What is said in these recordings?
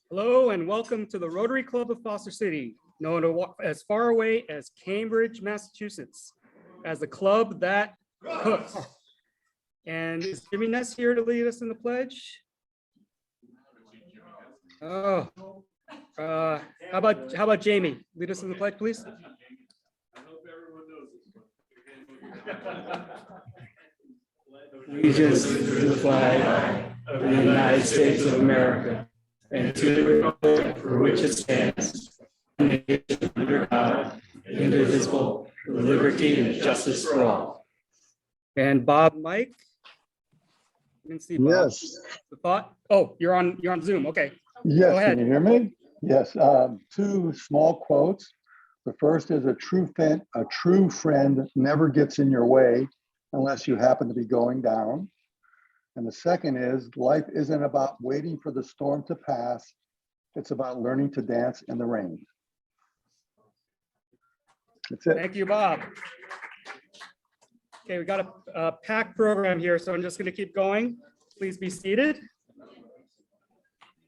Hello and welcome to the Rotary Club of Foster City, known as far away as Cambridge, Massachusetts, as the club that cooks. And is Jimmy Ness here to lead us in the pledge? Oh, how about Jamie? Lead us in the pledge, please. I hope everyone knows this. Allegiance to the flag of the United States of America and to the republic for which it stands, one nation under God, indivisible, with liberty and justice for all. And Bob, Mike. I didn't see Bob. Yes. The thought. Oh, you're on Zoom. Okay. Yes. Go ahead. Can you hear me? Yes. Two small quotes. The first is a true friend never gets in your way unless you happen to be going down. And the second is life isn't about waiting for the storm to pass. It's about learning to dance in the rain. That's it. Thank you, Bob. Okay, we got a packed program here, so I'm just going to keep going. Please be seated.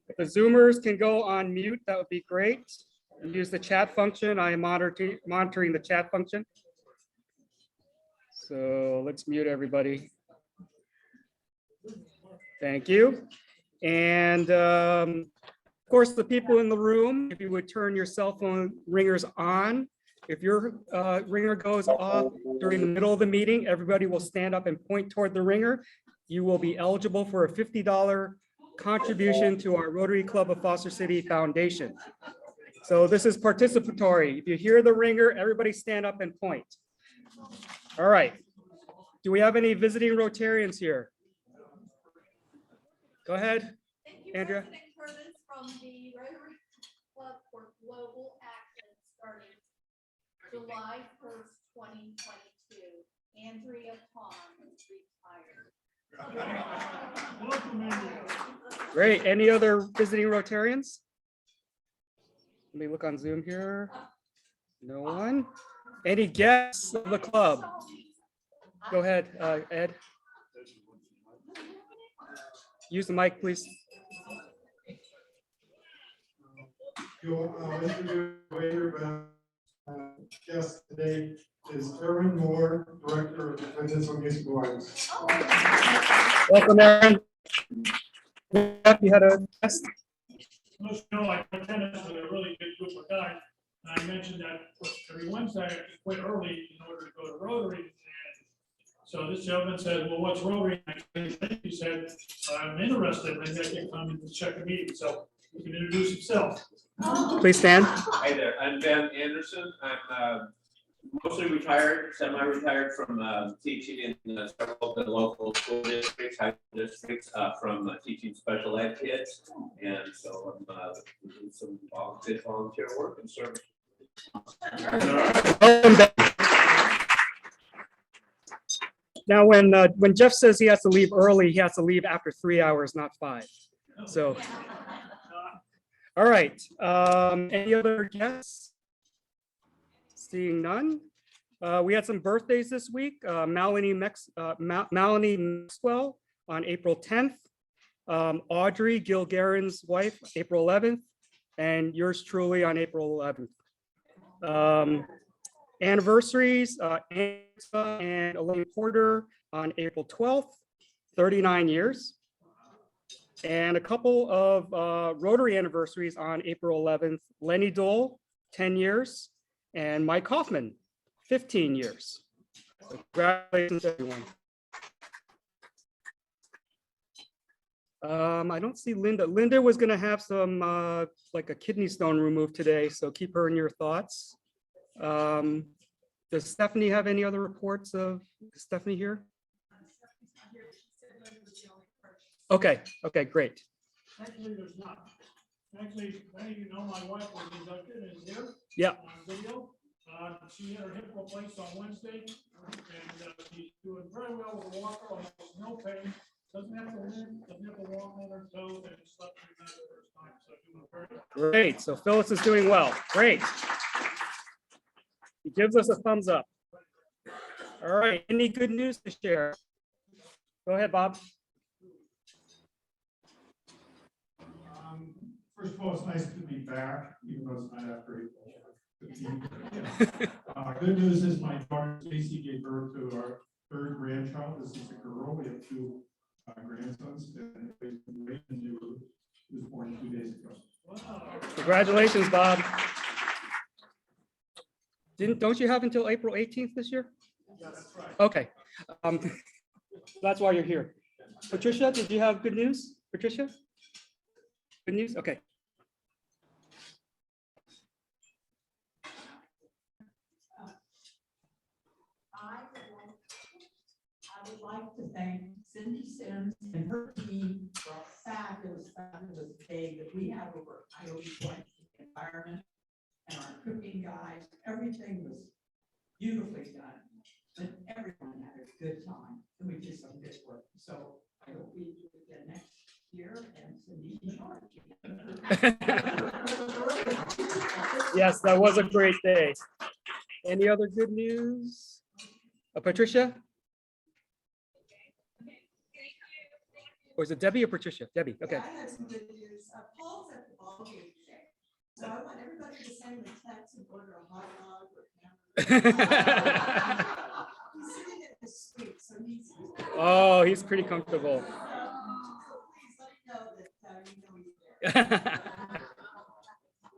If the Zoomers can go on mute, that would be great. And use the chat function. I am monitoring the chat function. So let's mute everybody. Thank you. And of course, the people in the room, if you would turn your cell phone ringers on. If your ringer goes off during the middle of the meeting, everybody will stand up and point toward the ringer. You will be eligible for a $50 contribution to our Rotary Club of Foster City Foundation. So this is participatory. If you hear the ringer, everybody stand up and point. All right. Do we have any visiting Rotarians here? Go ahead, Andrea. President Curtis from the Rotary Club for Global Action starting July 1st, 2022. Andrea Pond is retired. Great. Any other visiting Rotarians? Let me look on Zoom here. No one. Any guests of the club? Go ahead, Ed. Use the mic, please. You'll introduce later, but guest today is Erwin Moore, Director of the Fitness on Music Awards. Welcome, Aaron. You had a guest? Most know I play tennis with a really good group of guys. And I mentioned that every Wednesday I have to quit early in order to go to Rotary. And so this gentleman said, well, what's Rotary? He said, I'm interested. Maybe I can come and check a meeting. So he can introduce himself. Please stand. Hi there, I'm Ben Anderson. I'm mostly retired, semi-retired from teaching in several of the local school districts, high school districts, from teaching special ed kids. And so I'm doing some volunteer work and service. Now, when Jeff says he has to leave early, he has to leave after 3 hours, not 5. So, all right. Any other guests? Seeing none. We had some birthdays this week. Melanie Maxwell on April 10th. Audrey Gilgarin's wife, April 11th. And yours truly on April 11th. Anniversaries, Anna and Elaine Porter on April 12th, 39 years. And a couple of Rotary anniversaries on April 11th, Lenny Dole, 10 years, and Mike Hoffman, 15 years. So congratulations, everyone. I don't see Linda. Linda was gonna have some like a kidney stone removed today, so keep her in your thoughts. Does Stephanie have any other reports of Stephanie here? Okay, great. Actually, there's not. Actually, many of you know my wife was inducted and is here. Yeah. On video. She had her hip replaced on Wednesday, and she's doing very well with a walker, almost no pain. Doesn't have to limp, doesn't have to walk on her toes, and slept through that the first time. So doing very well. Great. So Phyllis is doing well. Great. He gives us a thumbs up. All right. Any good news to share? Go ahead, Bob. First of all, it's nice to be back, even though it's not after April 15th. Good news is my daughter Stacy gave birth to our third grandchild. This is a girl. We have two grandsons, and he was born 2 days ago. Congratulations, Bob. Don't you have until April 18th this year? Yeah, that's right. Okay. That's why you're here. Patricia, did you have good news? Patricia? Good news? Okay. I would like to thank Cindy Sims and her team for a fabulous day that we have over at Coyote Point. The environment and our cooking guys, everything was beautifully done. And everyone had a good time, and we did some good work. So I hope we do it again next year, and Cindy in charge. Yes, that was a great day. Any other good news? Patricia? Or is it Debbie or Patricia? Debbie, okay. Yeah, I have some good news. Paul's at the ball game today. So I want everybody to send the text and order a hot dog or hamburger. He's sitting in the street, so he's. Oh, he's pretty comfortable. So please let me know that you know he's there.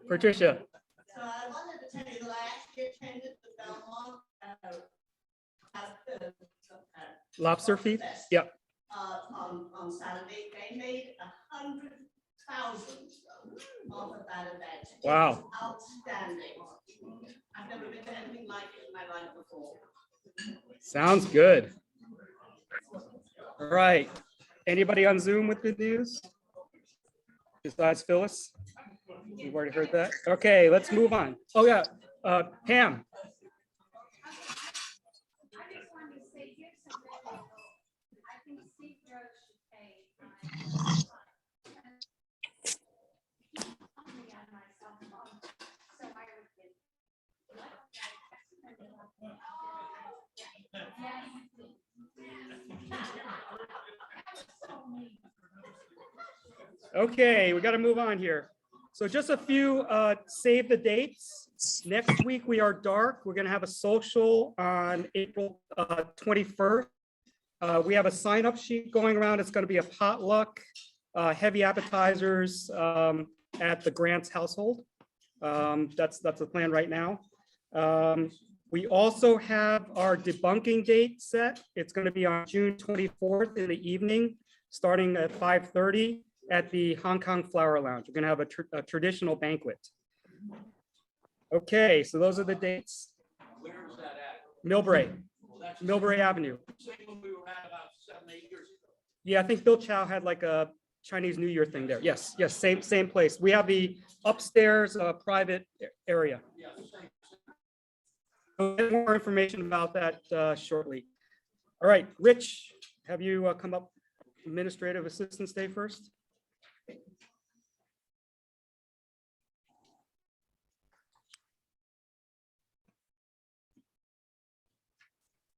Patricia? So I wanted to tell you that I actually attended the Belmont Lobster feed? Fest, Yep. on Saturday. They made 100,000 off of that event. It Wow. was outstanding. I've never been to anything like it in my life before. Sounds good. All right. Anybody on Zoom with good news? Besides Phyllis? We've already heard that. Okay, let's move on. Oh, yeah. Pam. I just wanted to say, here's some really cool. I think Steve Rose should pay. Only on my cell phone, so I would think. Okay, we got to move on here. So just a few save the dates. Next week we are dark. We're going to have a social on April 21st. We have a sign up sheet going around. It's going to be a potluck, heavy appetizers at the Grants household. That's the plan right now. We also have our debunking date set. It's going to be on June 24th in the evening, starting at 5:30 at the Hong Kong Flower Lounge. We're going to have a traditional banquet. Okay, so those are the dates. Where is that at? Millbrae, Well, that's Millbrae Avenue. the same one we were at about 7-8 years ago. Yeah, I think Bill Chow had like a Chinese New Year thing there. Yes, yes, same place. We have the upstairs private area. Yeah, same. We'll get more information about that shortly. All right, Rich, have you come up Administrative Assistance Day first?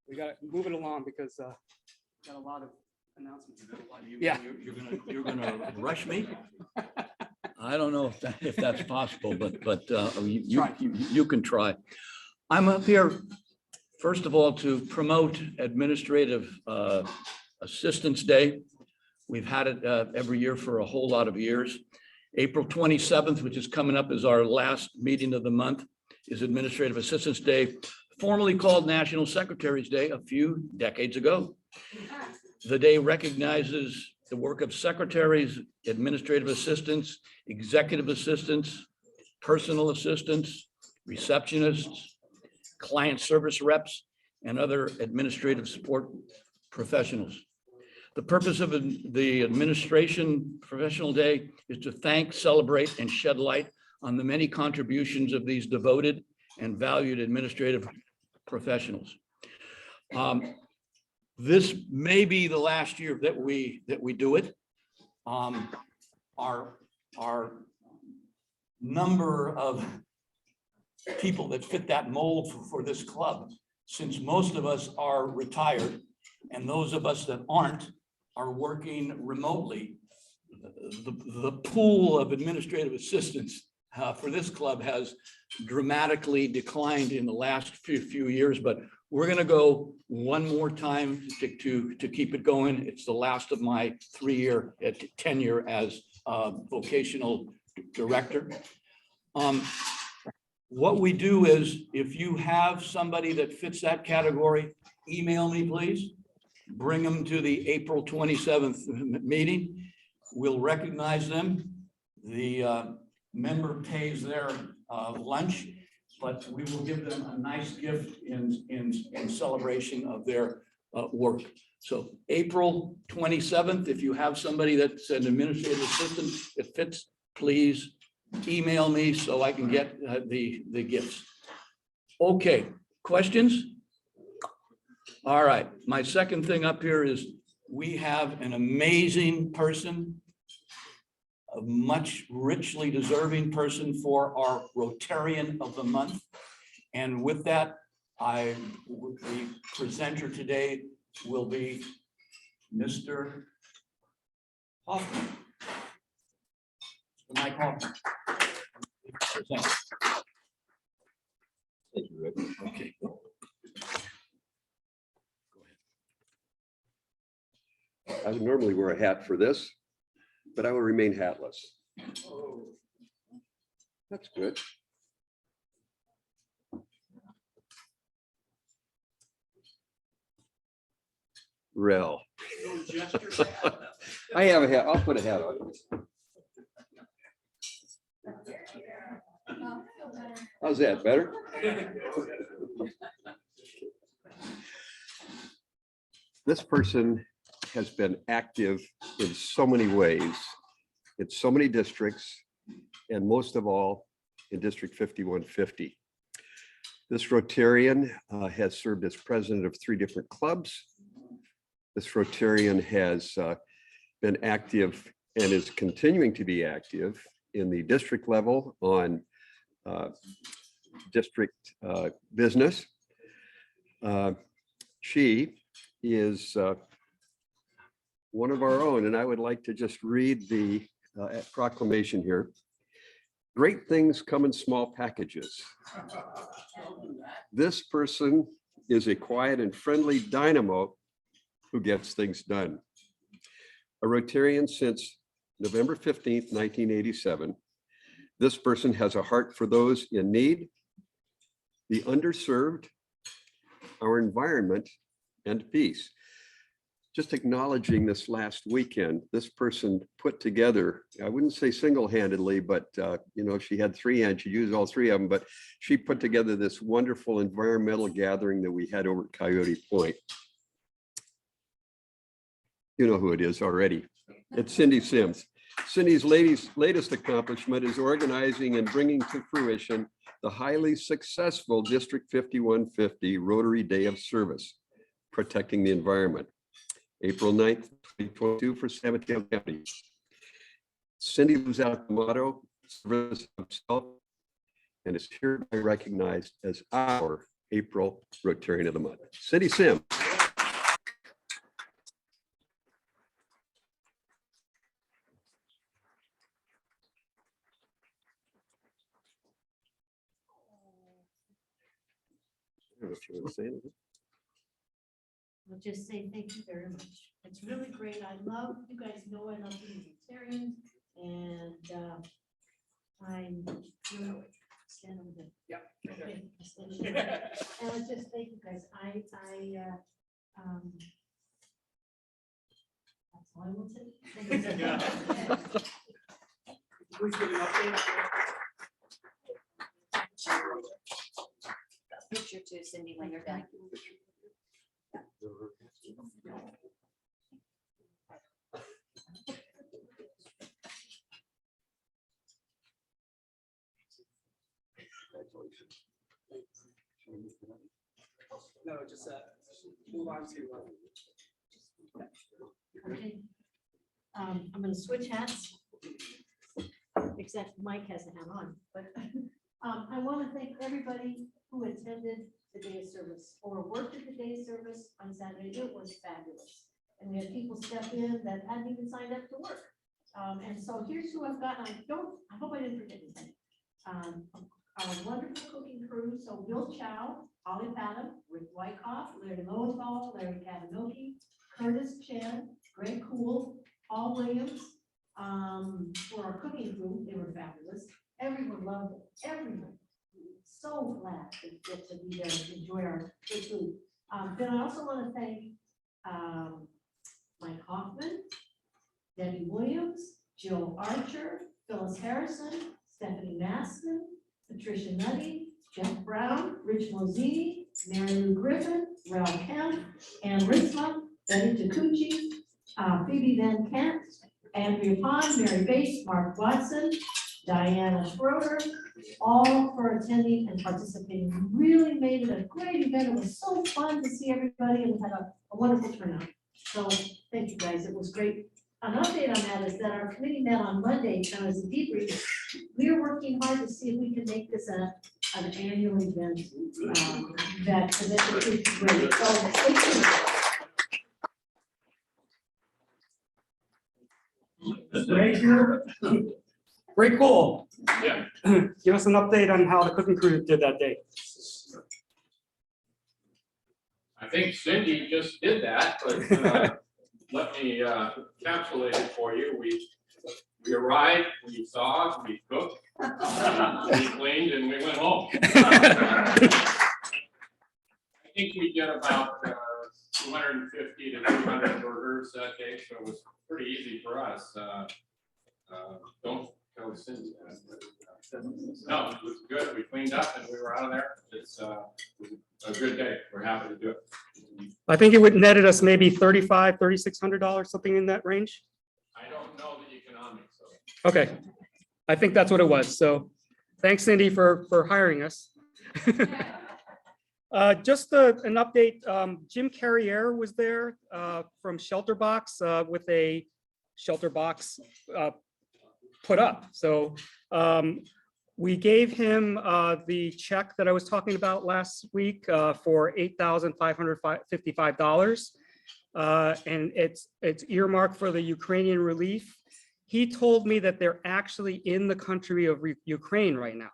We got to move it along because got a lot of announcements. Yeah. You're gonna rush me? I don't know if that's possible, but you can try. I'm up here, first of all, to promote Administrative Assistance Day. We've had it every year for a whole lot of years. April 27th, which is coming up, is our last meeting of the month, is Administrative Assistance Day, formerly called National Secretary's Day a few decades ago. The day recognizes the work of secretaries, administrative assistants, executive assistants, personal assistants, receptionists, client service reps, and other administrative support professionals. The purpose of the Administration Professional Day is to thank, celebrate, and shed light on the many contributions of these devoted and valued administrative professionals. This may be the last year that we do it. Our number of people that fit that mold for this club, since most of us are retired and those of us that aren't are working remotely, the pool of administrative assistants for this club has dramatically declined in the last few years, but we're going to go one more time to keep it going. It's the last of my 3-year tenure as vocational director. What we do is, if you have somebody that fits that category, email me, please. Bring them to the April 27th meeting. We'll recognize them. The member pays their lunch, but we will give them a nice gift in celebration of their work. So April 27th, if you have somebody that's an administrative assistant that fits, please email me so I can get the gifts. Okay, questions? All right, my second thing up here is we have an amazing person, a much richly deserving person for our Rotarian of the Month. And with that, the presenter today will be Mr. Hoffman. Mike Hoffman. Thank you, Rick. Okay. I would normally wear a hat for this, but I will remain hatless. That's good. Rel. I have a hat. I'll put a hat on. How's that, better? This person has been active in so many ways, in so many districts, and most of all, in District 5150. This Rotarian has served as president of 3 different clubs. This Rotarian has been active and is continuing to be active in the district level on district business. She is one of our own, and I would like to just read the proclamation here. Great things come in small packages. This person is a quiet and friendly dynamo who gets things done. A Rotarian since November 15th, 1987. This person has a heart for those in need, the underserved, our environment, and peace. Just acknowledging this last weekend, this person put together, I wouldn't say single-handedly, but she had 3 hands, she used all 3 of them, but she put together this wonderful environmental gathering that we had over at Coyote Point. You know who it is already. It's Cindy Sims. Cindy's latest accomplishment is organizing and bringing to fruition the highly successful District 5150 Rotary Day of Service, protecting the environment. April 9th, 2022 for San Mateo County. Cindy lives out the motto, service of self, and is hereby recognized as our April Rotarian of the Month. Cindy Sims. I don't know if you want to say anything. I'll just say thank you very much. It's really great. I love, you guys know I love being vegetarian, and I'm really stand over there. Yeah. Okay, I'll stand over there. And I just thank you guys. That's all I will say. Thank you so much. Please give an update. Picture to Cindy when you're done. No, just move on to. Okay. I'm gonna switch hats. Except Mike has a hat on, but I want to thank everybody who attended the day of service or worked at the day of service on Saturday. It was fabulous. And we had people step in that hadn't even signed up to work. And so here's who I've got. I hope I didn't forget anything. Our wonderful cooking crew. So Bill Chow, Holly Patton, Rick Wyckoff, Larry Lowenthal, Larry Katanoki, Curtis Chen, Greg Cool, Paul Williams. For our cooking crew, they were fabulous. Everyone loved it. Everyone. So glad to get to be there and enjoy our good food. Then I also want to thank Mike Hoffman, Debbie Williams, Jill Archer, Phyllis Harrison, Stephanie Maston, Patricia Nutty, Jeff Brown, Rich Mosini, Mary Lou Griffin, Ralph Kemp, Ann Ritzma, Betty Takuchi, Phoebe Van Kent, Andrea Pond, Mary Bates, Mark Watson, Diana Schroeder, all for attending and participating. We really made it a great event. It was so fun to see everybody and we had a wonderful turnout. So thank you guys. It was great. An update on that is that our committee met on Monday, kind of as a debrief. We are working hard to see if we can make this an annual event that is great. So thank you. Very cool. Yeah. Give us an update on how the cooking crew did that day. I think Cindy just did that, but let me encapsulate it for you. We arrived, we saw, we cooked, we cleaned, and we went home. I think we did about 250 to 300 burgers that day, so it was pretty easy for us. Don't tell Cindy that. No, it was good. We cleaned up and we were out of there. It's a good day. We're happy to do it. I think it would netted us maybe $3,500, $3,600, something in that range. I don't know the economics of it. Okay, I think that's what it was. So thanks, Cindy, for hiring us. Just an update, Jim Carriere was there from Shelter Box with a Shelter Box put up. So we gave him the check that I was talking about last week for $8,555. And it's earmarked for the Ukrainian relief. He told me that they're actually in the country of Ukraine right now,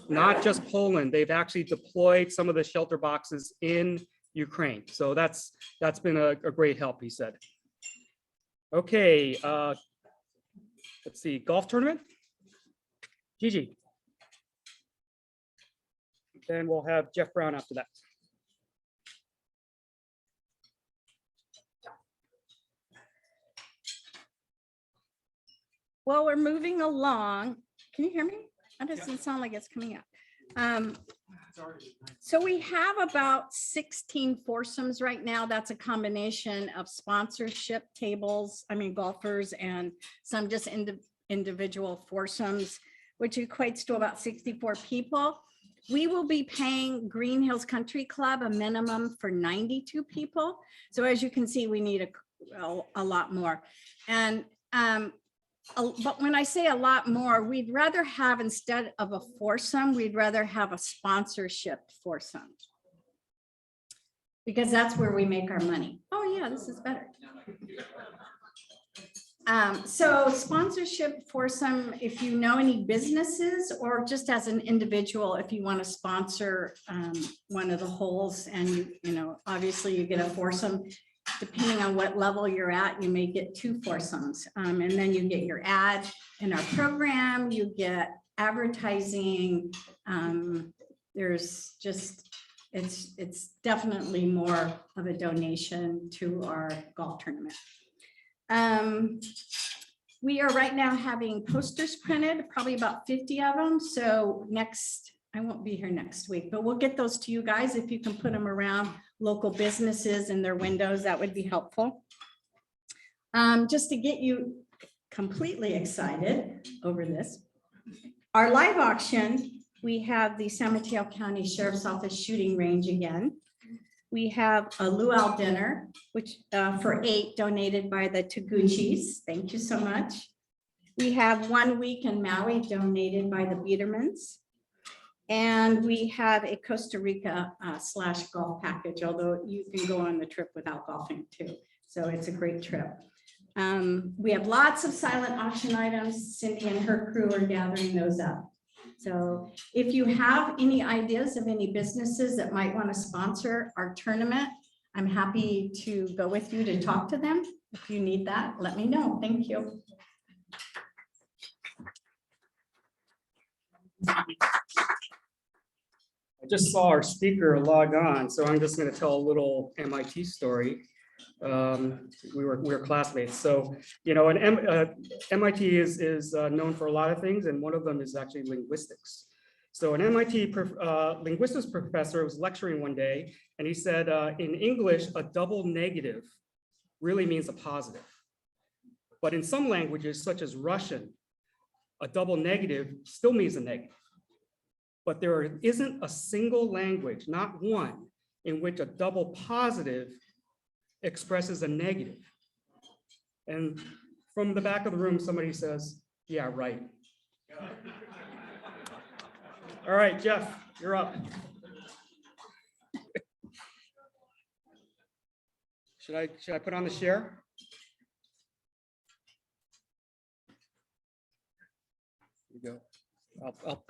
not just Poland. They've actually deployed some of the shelter boxes in Ukraine. So that's been a great help, he said. Okay, let's see, golf tournament. Gigi. Then we'll have Jeff Brown after that. Well, we're moving along. Can you hear me? That doesn't sound like it's coming up. So we have about 16 foursomes right now. That's a combination of sponsorship tables, golfers, and some just individual foursomes, which equates to about 64 people. We will be paying Green Hills Country Club a minimum for 92 people. So as you can see, we need a lot more. And but when I say a lot more, we'd rather have, instead of a foursome, we'd rather have a sponsorship foursome, because that's where we make our money. Oh yeah, this is better. So sponsorship foursome, if you know any businesses, or just as an individual, if you want to sponsor one of the holes, and obviously you get a foursome. Depending on what level you're at, you may get 2 foursomes. And then you get your ad in our program, you get advertising. There's just, it's definitely more of a donation to our golf tournament. We are right now having posters printed, probably about 50 of them. So I won't be here next week, but we'll get those to you guys. If you can put them around local businesses in their windows, that would be helpful. Just to get you completely excited over this, our live auction, we have the San Mateo County Sheriff's Office shooting range again. We have a luau dinner, which for 8 donated by the Taguchis. Thank you so much. We have 1 week in Maui donated by the Biedermans. And we have a Costa Rica / golf package, although you can go on the trip without golfing too. So it's a great trip. We have lots of silent auction items. Cindy and her crew are gathering those up. So if you have any ideas of any businesses that might want to sponsor our tournament, I'm happy to go with you to talk to them. If you need that, let me know. Thank you. I just saw our speaker log on, so I'm just going to tell a little MIT story. We were classmates, so MIT is known for a lot of things, and one of them is actually linguistics. So an MIT linguistics professor was lecturing one day, and he said, in English, a double negative really means a positive. But in some languages, such as Russian, a double negative still means a negative. But there isn't a single language, not one, in which a double positive expresses a negative. And from the back of the room, somebody says, yeah, right. All right, Jeff, you're up. Should I put on the share? Here you go.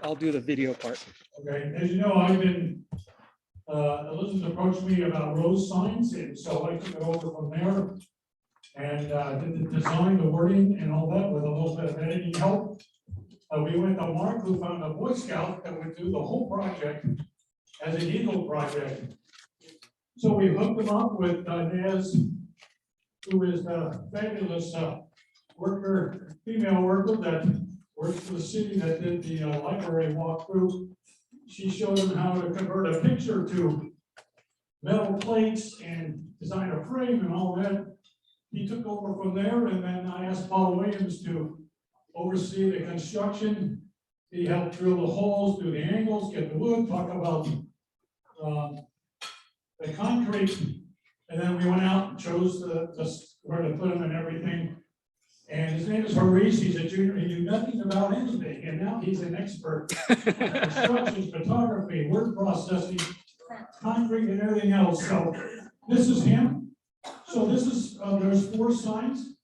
I'll do the video part. Okay, as you know, I've been, Elizabeth approached me about rose signs, and so I took it over from there. And did the design, the wording and all that with a little bit of editing help. We went to Mark, who found a Boy Scout that would do the whole project as an Eagle project. So we hooked them up with Naz, who is a fabulous worker, female worker that works for the city that did the library walkthrough. She showed them how to convert a picture to metal plates and design a frame and all that. He took over from there, and then I asked Paul Williams to oversee the construction. He helped drill the holes, do the angles, get the wood, talk about the concrete. And then we went out and chose where to put them and everything. And his name is Harish. He's a junior. He knew nothing about anything, and now he's an expert in construction, photography, word processing, concrete, and everything else. So this is him. So this is, there's 4 signs.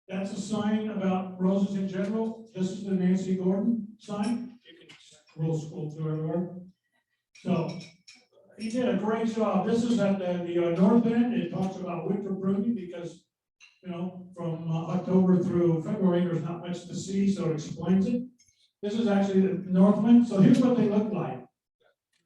That's a sign about roses in general. This is the Nancy Gordon sign. You can scroll through everywhere. So he did a great job. This is at the north end. It talks about winter pruning because, you know, from October through February, there's not much to see, so it explains it. This is actually the Northland. So here's what they look like.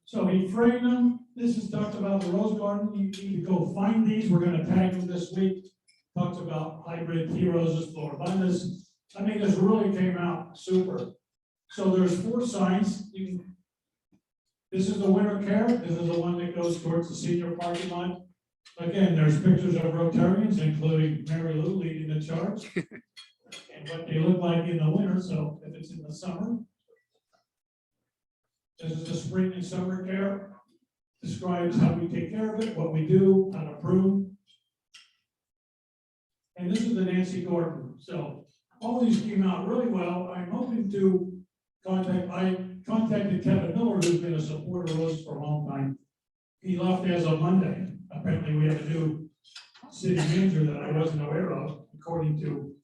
So he framed them. This is talked about the rose garden. You need to go find these. We're going to tag them this week. Talks about hybrid tea roses, floribundus. I mean, this really came out super. So there's 4 signs. This is the winter care. This is the one that goes towards the senior parking lot. Again, there's pictures of Rotarians, including Mary Lou leading the charge, and what they look like in the winter. So if it's in the summer, this is the spring and summer care. Describes how we take care of it, what we do, how to prune. And this is the Nancy Gordon. So all these came out really well. I'm hoping to I contacted Kevin Miller, who's been a supporter of us for a long time. He left as of Monday. Apparently we have a new city manager that I wasn't aware of, according to.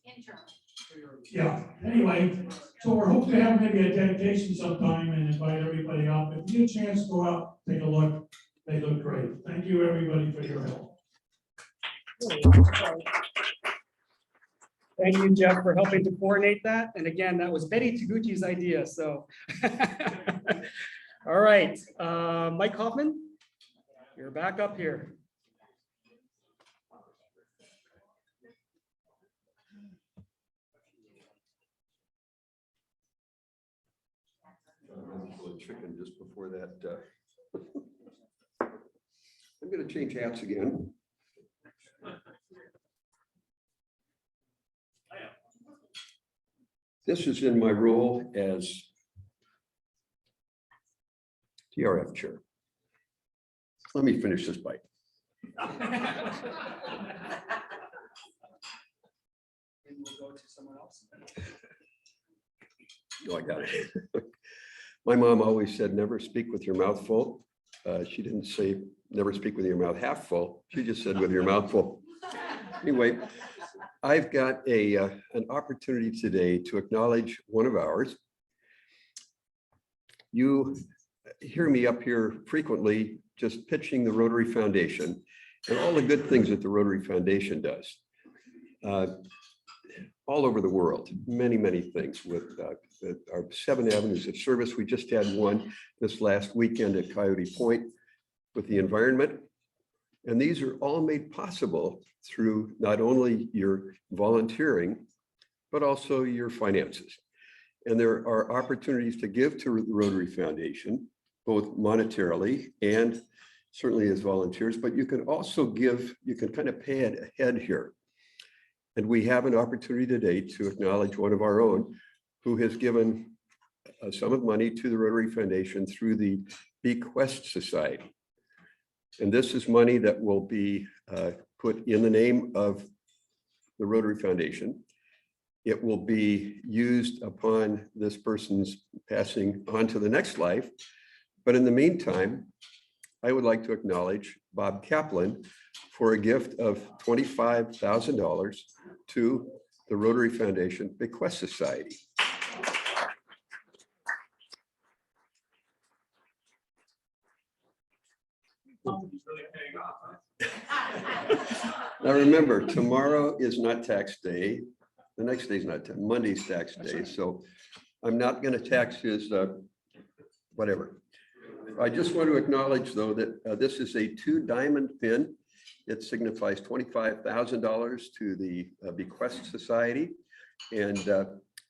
Yeah, anyway, so we're hoping to have maybe a dedication sometime and invite everybody up. If you get a chance, go out, take a look. They look great. Thank you, everybody, for your help. Thank you, Jeff, for helping to coordinate that. And again, that was Betty Taguchi's idea, so. All right, Mike Hoffman, you're back up here. Chicken just before that. I'm going to change hats again. This is in my role as TRF chair. Let me finish this bite. And we'll go to someone else. Oh, I got it. My mom always said, never speak with your mouth full. She didn't say, never speak with your mouth half full. She just said with your mouth full. Anyway, I've got an opportunity today to acknowledge one of ours. You hear me up here frequently just pitching the Rotary Foundation and all the good things that the Rotary Foundation does. All over the world, many, many things with our 7 avenues of service. We just had one this last weekend at Coyote Point with the environment. And these are all made possible through not only your volunteering, but also your finances. And there are opportunities to give to the Rotary Foundation, both monetarily and certainly as volunteers, but you can also give, you can kind of pay it ahead here. And we have an opportunity today to acknowledge one of our own who has given a sum of money to the Rotary Foundation through the Bequest Society. And this is money that will be put in the name of the Rotary Foundation. It will be used upon this person's passing on to the next life. But in the meantime, I would like to acknowledge Bob Kaplan for a gift of $25,000 to the Rotary Foundation Bequest Society. Now remember, tomorrow is not tax day. The next day is not, Monday's tax day. So I'm not going to tax his whatever. I just want to acknowledge though that this is a 2-diamond pin. It signifies $25,000 to the Bequest Society. And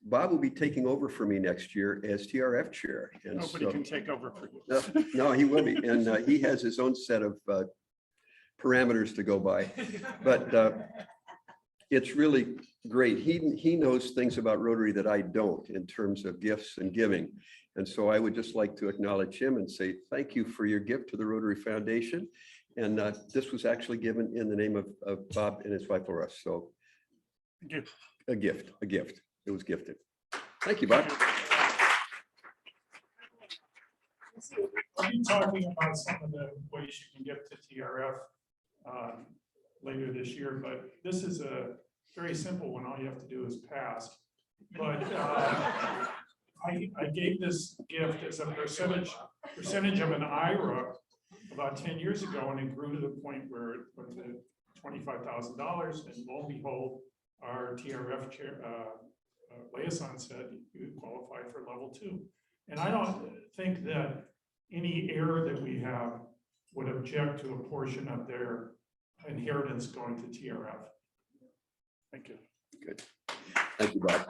Bob will be taking over for me next year as TRF chair. And Nobody so, can take over for you. no, he will be. And he has his own set of parameters to go by. But it's really great. He knows things about Rotary that I don't in terms of gifts and giving. And so I would just like to acknowledge him and say thank you for your gift to the Rotary Foundation. And this was actually given in the name of Bob and his wife Laura. So a gift. It was gifted. Thank you, Bob. We'll be talking about some of the ways you can give to TRF later this year, but this is a very simple one. All you have to do is pass. But I gave this gift as a percentage of an IRA about 10 years ago, and it grew to the point where it went to $25,000, and lo and behold, our TRF chair, liaison said you qualify for level 2. And I don't think that any heir that we have would object to a portion of their inheritance going to TRF. Thank you. Good. Thank you, Bob.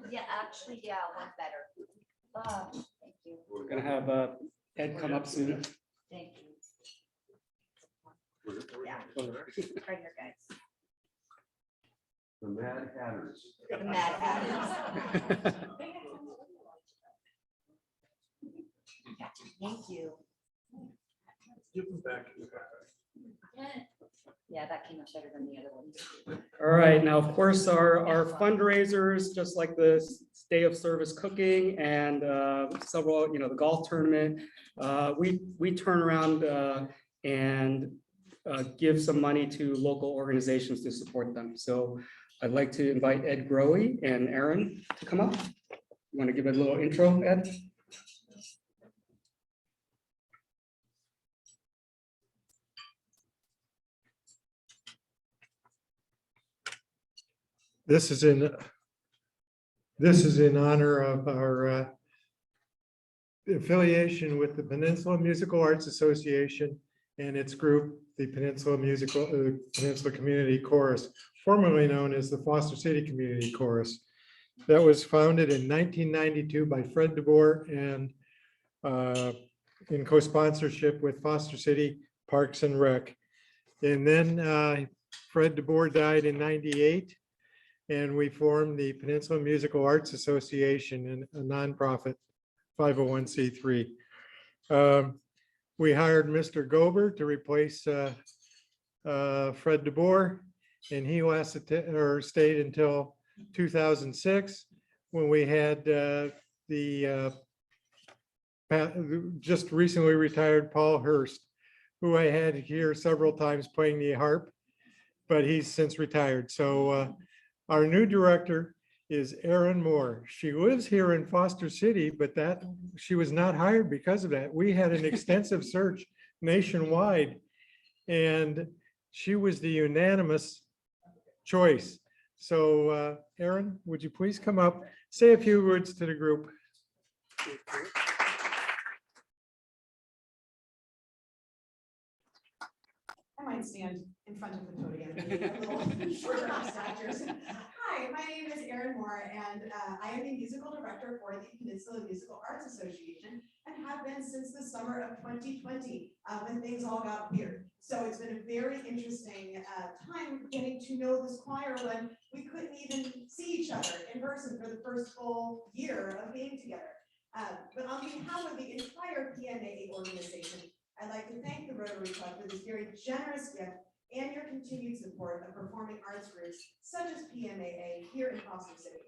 Yeah, actually, yeah, one better. Thank you. We're gonna have Ed come up soon. Thank you. Yeah, right here, guys. The Mad Hatters. The Mad Hatters. Thank you. Yeah, that came out better than the other ones. All right, now, of course, our fundraisers, just like the Day of Service cooking and several, the golf tournament, we turn around and give some money to local organizations to support them. So I'd like to invite Ed Grohe and Aaron to come up. You want to give a little intro, Ed? This is in honor of our affiliation with the Peninsula Musical Arts Association and its group, the Peninsula Community Chorus, formerly known as the Foster City Community Chorus. That was founded in 1992 by Fred DeBoer and in co-sponsorship with Foster City Parks and Rec. And then Fred DeBoer died in '98. And we formed the Peninsula Musical Arts Association, a nonprofit 501c3. We hired Mr. Gober to replace Fred DeBoer, and he stayed until 2006, when we had the just recently retired Paul Hurst, who I had here several times playing the harp, but he's since retired. So our new director is Erin Moore. She lives here in Foster City, but she was not hired because of that. We had an extensive search nationwide, and she was the unanimous choice. So Erin, would you please come up, say a few words to the group? I might stand in front of the podium. Maybe a little shorter statures. Hi, my name is Erin Moore, and I am the musical director for the Peninsula Musical Arts Association and have been since the summer of 2020 when things all got weird. So it's been a very interesting time getting to know this choir when we couldn't even see each other in person for the first full year of being together. But on behalf of the entire PMAA organization, I'd like to thank the Rotary Club for this very generous gift and your continued support of performing arts groups such as PMAA here in Foster City.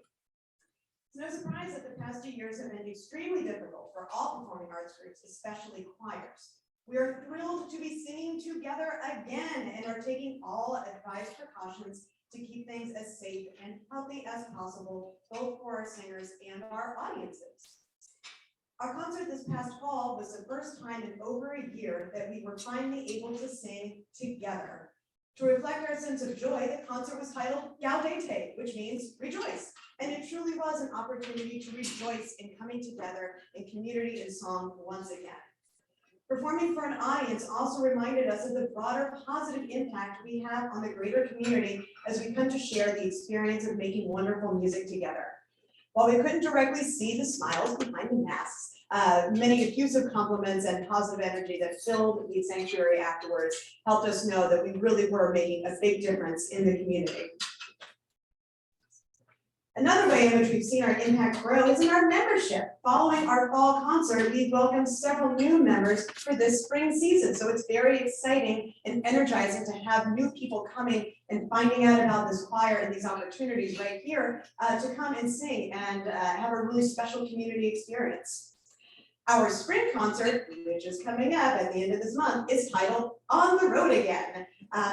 It's no surprise that the past 2 years have been extremely difficult for all performing arts groups, especially choirs. We are thrilled to be singing together again and are taking all advised precautions to keep things as safe and healthy as possible, both for our singers and our audiences. Our concert this past fall was the first time in over a year that we were finally able to sing together. To reflect our sense of joy, the concert was titled Gaudete, which means rejoice. And it truly was an opportunity to rejoice in coming together in community and song once again. Performing for an audience also reminded us of the broader positive impact we have on the greater community as we come to share the experience of making wonderful music together. While we couldn't directly see the smiles behind the masks, many effusive compliments and positive energy that filled the sanctuary afterwards helped us know that we really were making a big difference in the community. Another way in which we've seen our impact grow is in our membership. Following our fall concert, we've welcomed several new members for this spring season. So it's very exciting and energizing to have new people coming and finding out about this choir and these opportunities right here to come and sing and have a really special community experience. Our spring concert, which is coming up at the end of this month, is titled On the Road Again,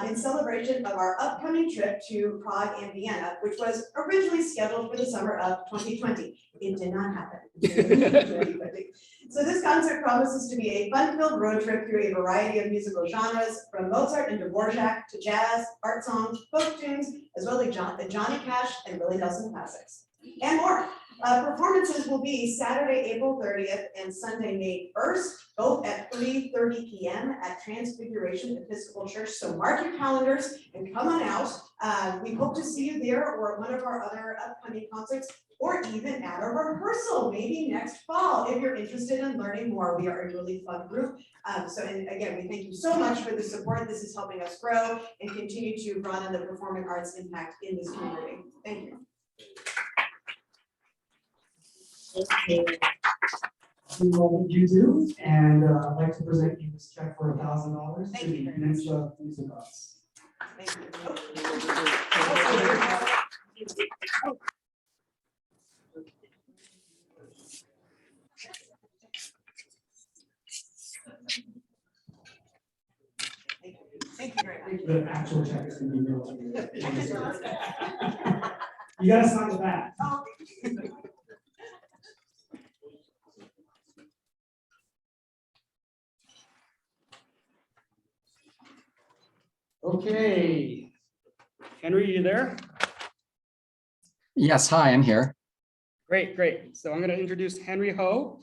in celebration of our upcoming trip to Prague and Vienna, which was originally scheduled for the summer of 2020. It did not happen. So this concert promises to be a fun-filled road trip through a variety of musical genres, from Mozart and Dvorak to jazz, art songs, folk tunes, as well as Johnny Cash and Willie Nelson classics, and more. Performances will be Saturday, April 30th and Sunday, May 1st, both at 3:30 p.m. at Transfiguration Episcopal Church. So mark your calendars and come on out. We hope to see you there or at one of our other upcoming concerts, or even at a rehearsal, maybe next fall, if you're interested in learning more. We are a really fun group. And again, we thank you so much for the support. This is helping us grow and continue to broaden the performing arts impact in this community. Thank you. What you do, and I'd like to present you this check for $1,000 to the Peninsula Music Arts. Thank you. Thank you very much. The actual check is going to be mailed to you. You gotta sign the back. Okay. Henry, you there? Yes, hi, I'm here. Great, great. So I'm going to introduce Henry Ho.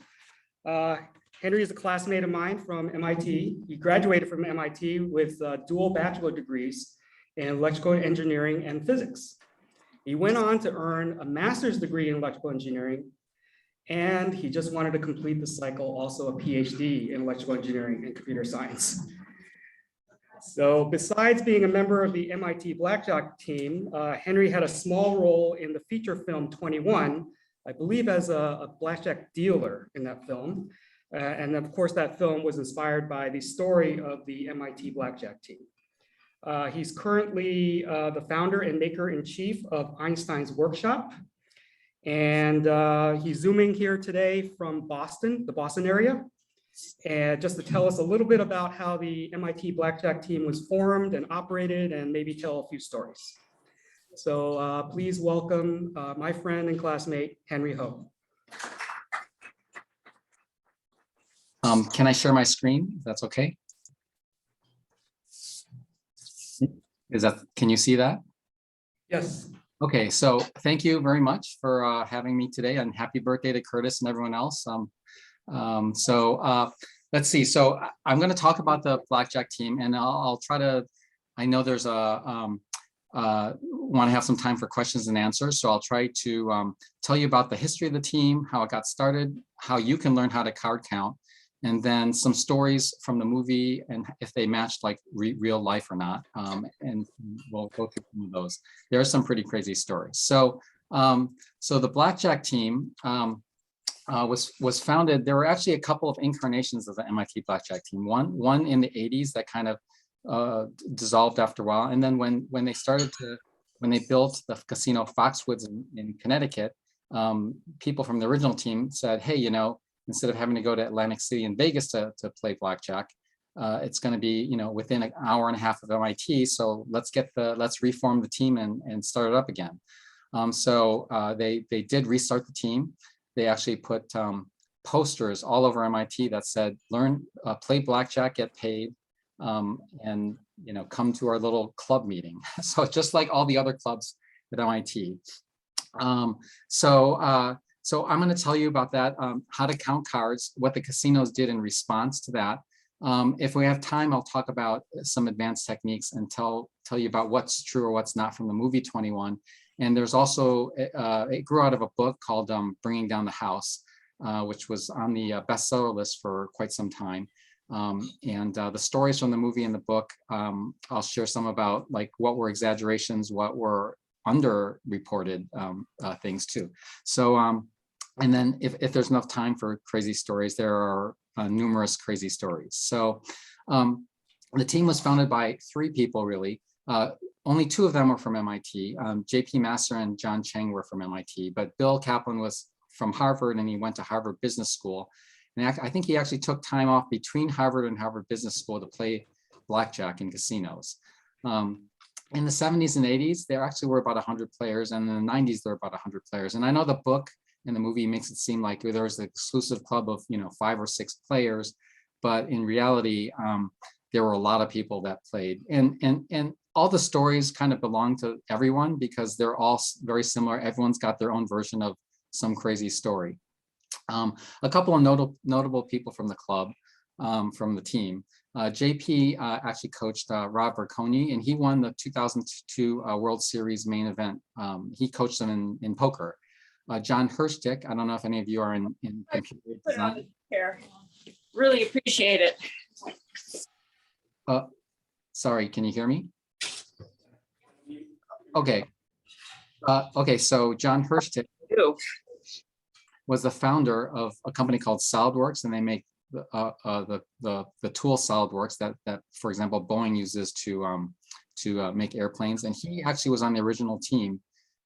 Henry is a classmate of mine from MIT. He graduated from MIT with dual bachelor degrees in electrical engineering and physics. He went on to earn a master's degree in electrical engineering, and he just wanted to complete the cycle, also a PhD in electrical engineering and computer science. So besides being a member of the MIT Blackjack team, Henry had a small role in the feature film 21, I believe as a blackjack dealer in that film. And of course, that film was inspired by the story of the MIT Blackjack team. He's currently the founder and maker-in-chief of Einstein's Workshop. And he's Zooming here today from Boston, the Boston area. And just to tell us a little bit about how the MIT Blackjack team was formed and operated, and maybe tell a few stories. So please welcome my friend and classmate, Henry Ho. Can I share my screen? If that's okay. Can you see that? Yes. Okay, so thank you very much for having me today, and happy birthday to Curtis and everyone else. Let's see. So I'm going to talk about the Blackjack team, and I'll try to. I know there's want to have some time for questions and answers, so I'll try to tell you about the history of the team, how it got started, how you can learn how to card count, and then some stories from the movie and if they matched like real life or not. And we'll go through some of those. There are some pretty crazy stories. So the Blackjack team was founded. There were actually a couple of incarnations of the MIT Blackjack team. One in the 80s that kind of dissolved after a while. And then when they built the casino Foxwoods in Connecticut, people from the original team said, hey, you know, instead of having to go to Atlantic City and Vegas to play blackjack, it's going to be, you know, within an hour and a half of MIT. So let's reform the team and start it up again. They did restart the team. They actually put posters all over MIT that said, play blackjack, get paid, and, you know, come to our little club meeting. So just like all the other clubs at MIT. So I'm going to tell you about that, how to count cards, what the casinos did in response to that. If we have time, I'll talk about some advanced techniques and tell you about what's true or what's not from the movie 21. And there's also, it grew out of a book called Bringing Down the House, which was on the bestseller list for quite some time. The stories from the movie and the book, I'll share some about like what were exaggerations, what were underreported things too. So, and then if there's enough time for crazy stories, there are numerous crazy stories. So the team was founded by 3 people really. Only 2 of them were from MIT. JP Master and John Cheng were from MIT, but Bill Kaplan was from Harvard and he went to Harvard Business School. And I think he actually took time off between Harvard and Harvard Business School to play blackjack in casinos. In the 70s and 80s, there actually were about 100 players, and in the 90s, there were about 100 players. And I know the book and the movie makes it seem like there was an exclusive club of 5 or 6 players, but in reality, there were a lot of people that played. And all the stories kind of belong to everyone because they're all very similar. Everyone's got their own version of some crazy story. A couple of notable people from the club, from the team. JP actually coached Rob Verconi, and he won the 2002 World Series main event. He coached them in poker. John Hirschtick, I don't know if any of you are in computer design. Here. Really appreciate it. Sorry, can you hear me? Okay. Okay, so John Hirschtick was the founder of a company called SolidWorks, and they make the tool SolidWorks that for example Boeing uses to make airplanes. And he actually was on the original team,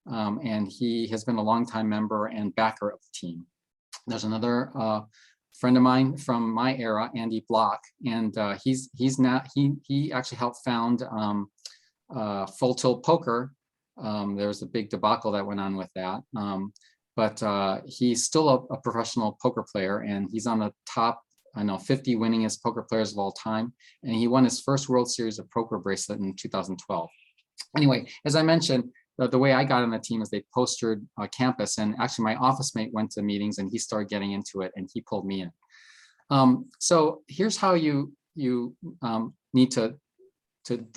and he has been a longtime member and backer of the team. There's another friend of mine from my era, Andy Block, and he actually helped found Full Tilt Poker. There was a big debacle that went on with that, but he's still a professional poker player, and he's on the top, I know, 50 winningest poker players of all time, and he won his first World Series of Poker bracelet in 2012. Anyway, as I mentioned, the way I got on the team is they postered campus, and actually my office mate went to meetings and he started getting into it and he pulled me in. So here's how you need to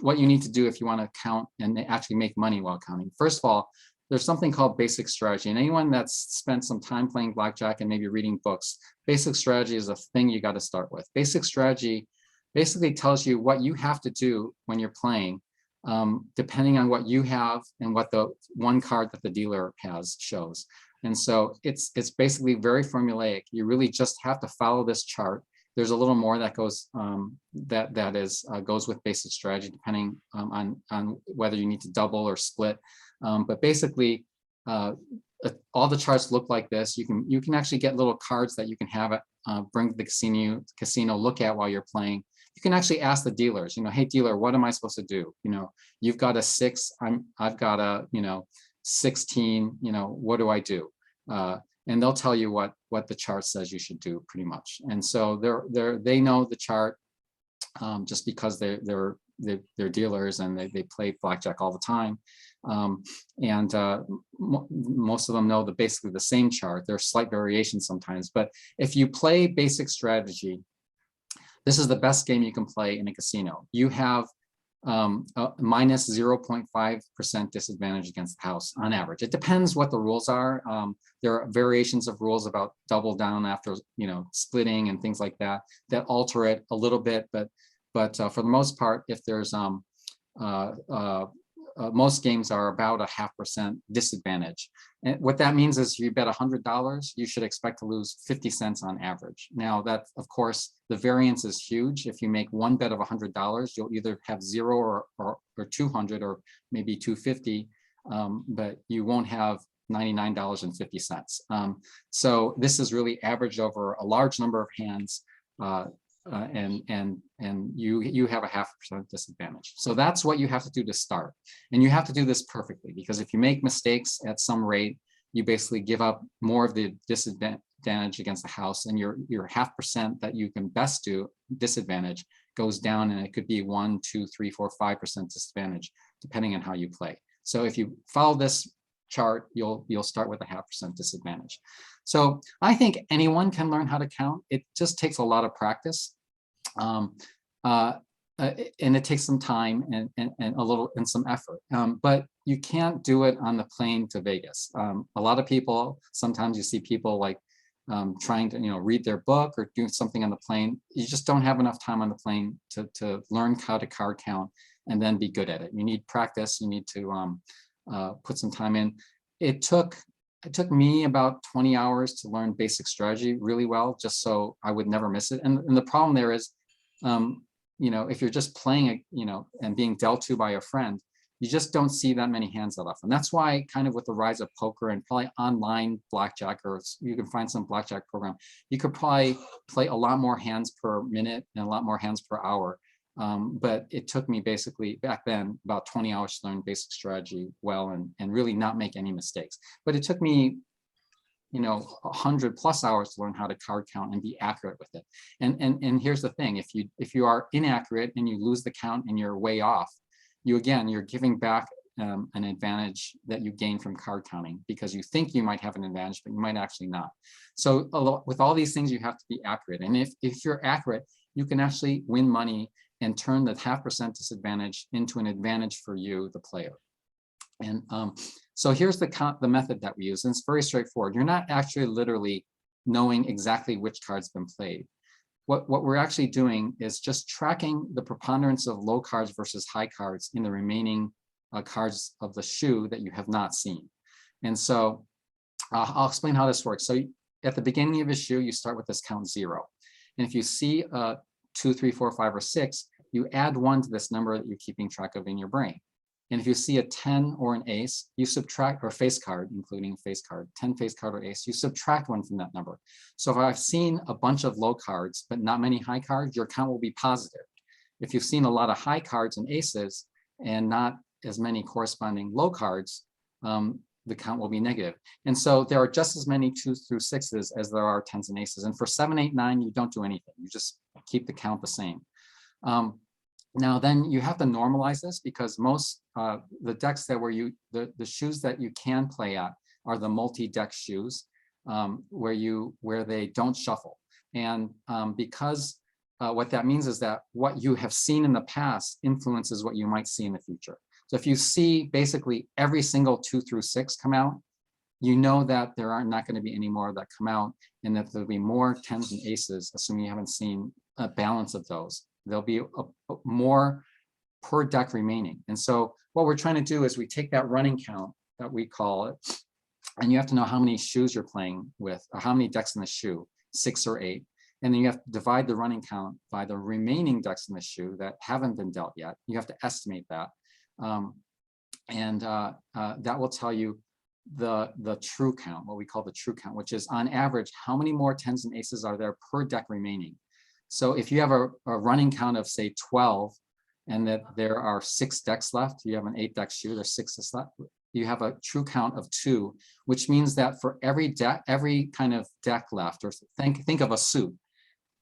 what you need to do if you want to count and actually make money while counting. First of all, there's something called basic strategy. And anyone that's spent some time playing blackjack and maybe reading books, basic strategy is a thing you got to start with. Basic strategy basically tells you what you have to do when you're playing, depending on what you have and what the one card that the dealer has shows. And so it's basically very formulaic. You really just have to follow this chart. There's a little more that goes goes with basic strategy, depending on whether you need to double or split. But basically, all the charts look like this. You can actually get little cards that you can have it bring to the casino look at while you're playing. You can actually ask the dealers, hey dealer, what am I supposed to do? You've got a 6, I've got a 16, what do I do? And they'll tell you what the chart says you should do pretty much. And so they know the chart just because they're dealers and they play blackjack all the time. Most of them know basically the same chart. There are slight variations sometimes, but if you play basic strategy, this is the best game you can play in a casino. You have a minus 0.5% disadvantage against the house on average. It depends what the rules are. There are variations of rules about double down after splitting and things like that alter it a little bit, but for the most part, if there's most games are about a 0.5% disadvantage. And what that means is you bet $100, you should expect to lose 50 cents on average. Now that, of course, the variance is huge. If you make one bet of $100, you'll either have 0 or 200 or maybe 250, but you won't have $99.50. So this is really averaged over a large number of hands. And you have a 0.5% disadvantage. So that's what you have to do to start. And you have to do this perfectly, because if you make mistakes at some rate, you basically give up more of the disadvantage against the house, and your 0.5% that you can best do disadvantage goes down, and it could be 1, 2, 3, 4, 5% disadvantage, depending on how you play. So if you follow this chart, you'll start with a 0.5% disadvantage. So I think anyone can learn how to count. It just takes a lot of practice, and it takes some time and some effort. But you can't do it on the plane to Vegas. A lot of people, sometimes you see people like trying to read their book or do something on the plane. You just don't have enough time on the plane to learn how to card count and then be good at it. You need practice. You need to put some time in. It took me about 20 hours to learn basic strategy really well, just so I would never miss it. And the problem there is, if you're just playing and being dealt to by a friend, you just don't see that many hands that often. That's why kind of with the rise of poker and probably online blackjack, or you can find some blackjack program, you could probably play a lot more hands per minute and a lot more hands per hour. But it took me basically back then about 20 hours to learn basic strategy well and really not make any mistakes. But it took me 100+ hours to learn how to card count and be accurate with it. And here's the thing, if you are inaccurate and you lose the count and you're way off, you're giving back an advantage that you gain from card counting, because you think you might have an advantage, but you might actually not. So with all these things, you have to be accurate. And if you're accurate, you can actually win money and turn the 0.5% disadvantage into an advantage for you, the player. And so here's the method that we use, and it's very straightforward. You're not actually literally knowing exactly which card's been played. What we're actually doing is just tracking the preponderance of low cards versus high cards in the remaining cards of the shoe that you have not seen. And so I'll explain how this works. So at the beginning of a shoe, you start with this count 0. And if you see 2, 3, 4, 5, or 6, you add 1 to this number that you're keeping track of in your brain. And if you see a 10 or an ace, you subtract, or face card, including face card, 10 face card or ace, you subtract 1 from that number. So if I've seen a bunch of low cards, but not many high cards, your count will be positive. If you've seen a lot of high cards and aces and not as many corresponding low cards, the count will be negative. And so there are just as many 2s through 6s as there are 10s and aces. And for 7, 8, 9, you don't do anything. You just keep the count the same. Now then you have to normalize this, because most the decks that the shoes that you can play at are the multi-deck shoes, where they don't shuffle. And because what that means is that what you have seen in the past influences what you might see in the future. So if you see basically every single 2 through 6 come out, you know that there are not going to be any more that come out, and that there'll be more 10s and aces, assuming you haven't seen a balance of those. There'll be more per deck remaining. And so what we're trying to do is we take that running count that we call it, and you have to know how many shoes you're playing with, or how many decks in the shoe, 6 or 8. And then you have to divide the running count by the remaining decks in the shoe that haven't been dealt yet. You have to estimate that. That will tell you the true count, what we call the true count, which is on average, how many more tens and aces are there per deck remaining. So if you have a running count of say 12, and that there are 6 decks left, you have an 8 deck shoe, there's 6 left, you have a true count of 2, which means that for every deck, every kind of deck left, or think of a suit,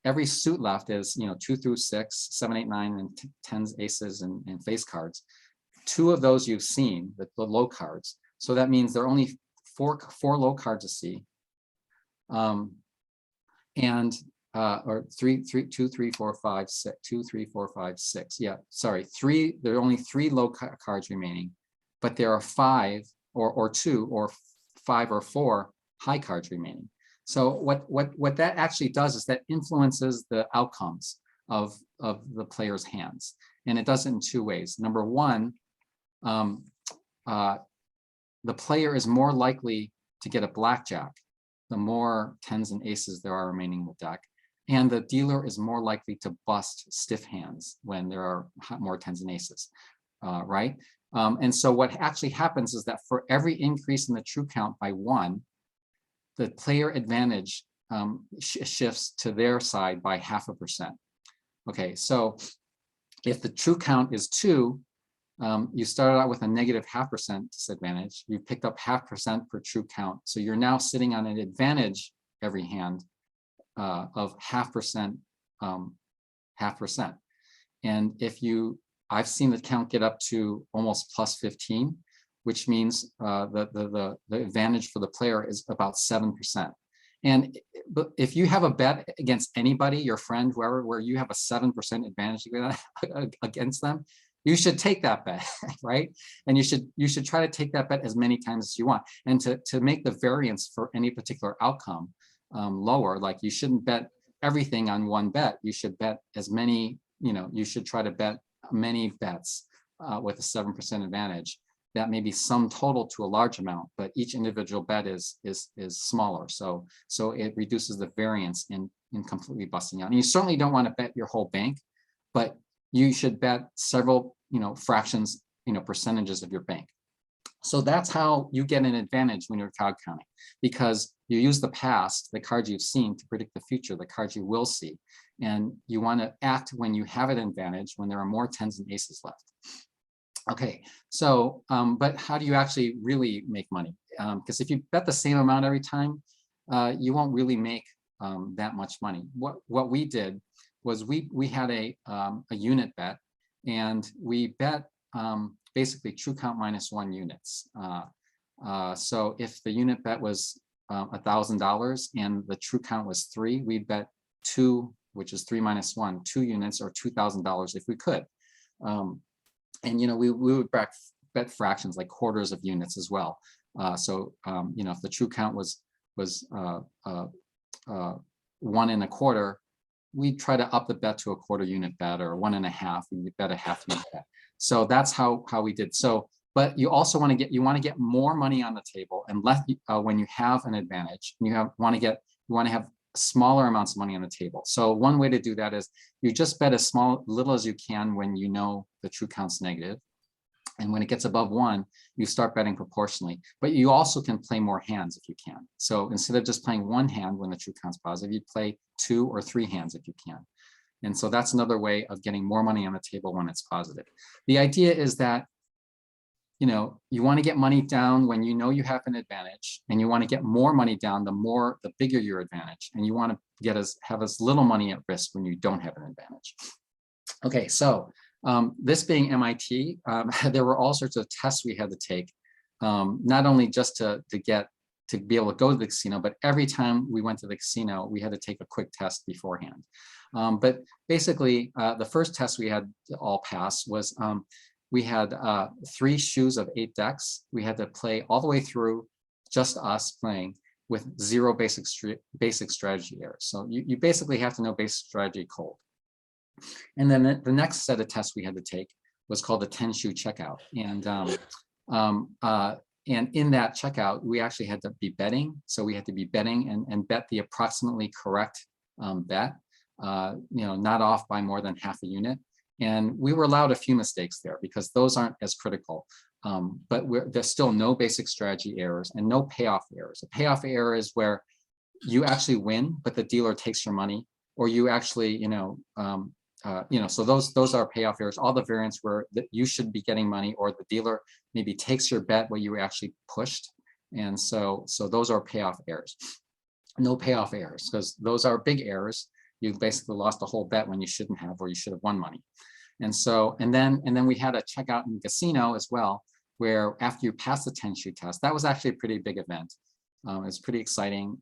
every suit left is 2 through 6, 7, 8, 9, and tens, aces, and face cards. 2 of those you've seen, the low cards. So that means there are only four low cards to see. Or 2, 3, 4, 5, 6, 2, 3, 4, 5, 6. Yeah, sorry, 3. There are only 3 low cards remaining, but there are 5 or 2 or 5 or 4 high cards remaining. So what that actually does is that influences the outcomes of the player's hands, and it does it in 2 ways. Number one, the player is more likely to get a blackjack the more tens and aces there are remaining in the deck. And the dealer is more likely to bust stiff hands when there are more tens and aces, right? And so what actually happens is that for every increase in the true count by 1, the player advantage shifts to their side by 0.5%. Okay, so if the true count is 2, you started out with a negative 0.5% disadvantage. You picked up 0.5% per true count. So you're now sitting on an advantage every hand of 0.5%, 0.5%. And I've seen the count get up to almost plus 15, which means the advantage for the player is about 7%. And if you have a bet against anybody, your friend, whoever, where you have a 7% advantage against them, you should take that bet, right? And you should try to take that bet as many times as you want. And to make the variance for any particular outcome lower, like you shouldn't bet everything on one bet. You should bet as many, you should try to bet many bets with a 7% advantage. That may be sum total to a large amount, but each individual bet is smaller. So it reduces the variance in completely busting out. And you certainly don't want to bet your whole bank, but you should bet several, fractions, percentages of your bank. So that's how you get an advantage when you're card counting, because you use the past, the cards you've seen, to predict the future, the cards you will see. And you want to act when you have an advantage, when there are more tens and aces left. Okay, so, but how do you actually really make money? Because if you bet the same amount every time, you won't really make that much money. What we did was we had a unit bet, and we bet basically true count minus 1 units. So if the unit bet was $1,000 and the true count was 3, we'd bet 2, which is 3 minus 1, 2 units, or $2,000 if we could. And we would bet fractions like quarters of units as well. So if the true count was 1 1/4, we try to up the bet to a quarter unit bet, or 1 1/2. We bet a half unit bet. So that's how we did. So, but you also want to get more money on the table, and when you have an advantage, you want to have smaller amounts of money on the table. So one way to do that is you just bet as little as you can when you know the true count's negative. And when it gets above 1, you start betting proportionally. But you also can play more hands if you can. So instead of just playing 1 hand when the true count's positive, you play 2 or 3 hands if you can. And so that's another way of getting more money on the table when it's positive. The idea is that you want to get money down when you know you have an advantage, and you want to get more money down the bigger your advantage, and you want to have as little money at risk when you don't have an advantage. Okay, so this being MIT, there were all sorts of tests we had to take, not only just to be able to go to the casino, but every time we went to the casino, we had to take a quick test beforehand. But basically, the first test we had to all pass was we had 3 shoes of 8 decks. We had to play all the way through, just us playing, with 0 basic strategy errors. So you basically have to know basic strategy cold. And then the next set of tests we had to take was called the 10-shoe checkout. And in that checkout, we actually had to be betting. So we had to be betting and bet the approximately correct bet, not off by more than half a unit. And we were allowed a few mistakes there because those aren't as critical. But there's still no basic strategy errors and no payoff errors. A payoff error is where you actually win, but the dealer takes your money, or you actually, so those are payoff errors. All the variants where that you should be getting money, or the dealer maybe takes your bet where you were actually pushed. And so those are payoff errors. No payoff errors, because those are big errors. You basically lost a whole bet when you shouldn't have, or you should have won money. And so, and then we had a checkout in the casino as well, where after you pass the 10-shoe test, that was actually a pretty big event. It was pretty exciting.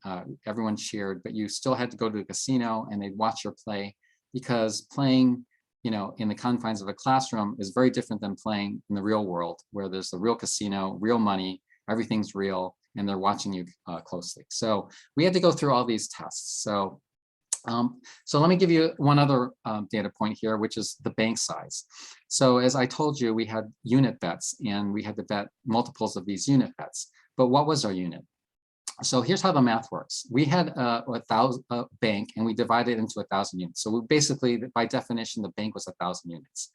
Everyone cheered, but you still had to go to the casino and they'd watch your play, because playing, in the confines of a classroom is very different than playing in the real world, where there's the real casino, real money, everything's real, and they're watching you closely. So we had to go through all these tests. So let me give you one other data point here, which is the bank size. So as I told you, we had unit bets, and we had to bet multiples of these unit bets. But what was our unit? So here's how the math works. We had a bank, and we divided it into 1,000 units. So we basically, by definition, the bank was 1,000 units.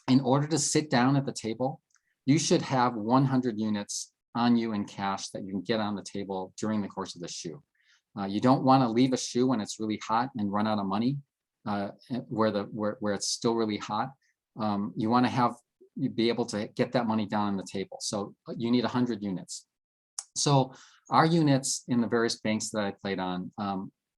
In order to sit down at the table, you should have 100 units on you in cash that you can get on the table during the course of the shoe. You don't want to leave a shoe when it's really hot and run out of money, where it's still really hot. You want to be able to get that money down on the table. So you need 100 units. So our units in the various banks that I played on,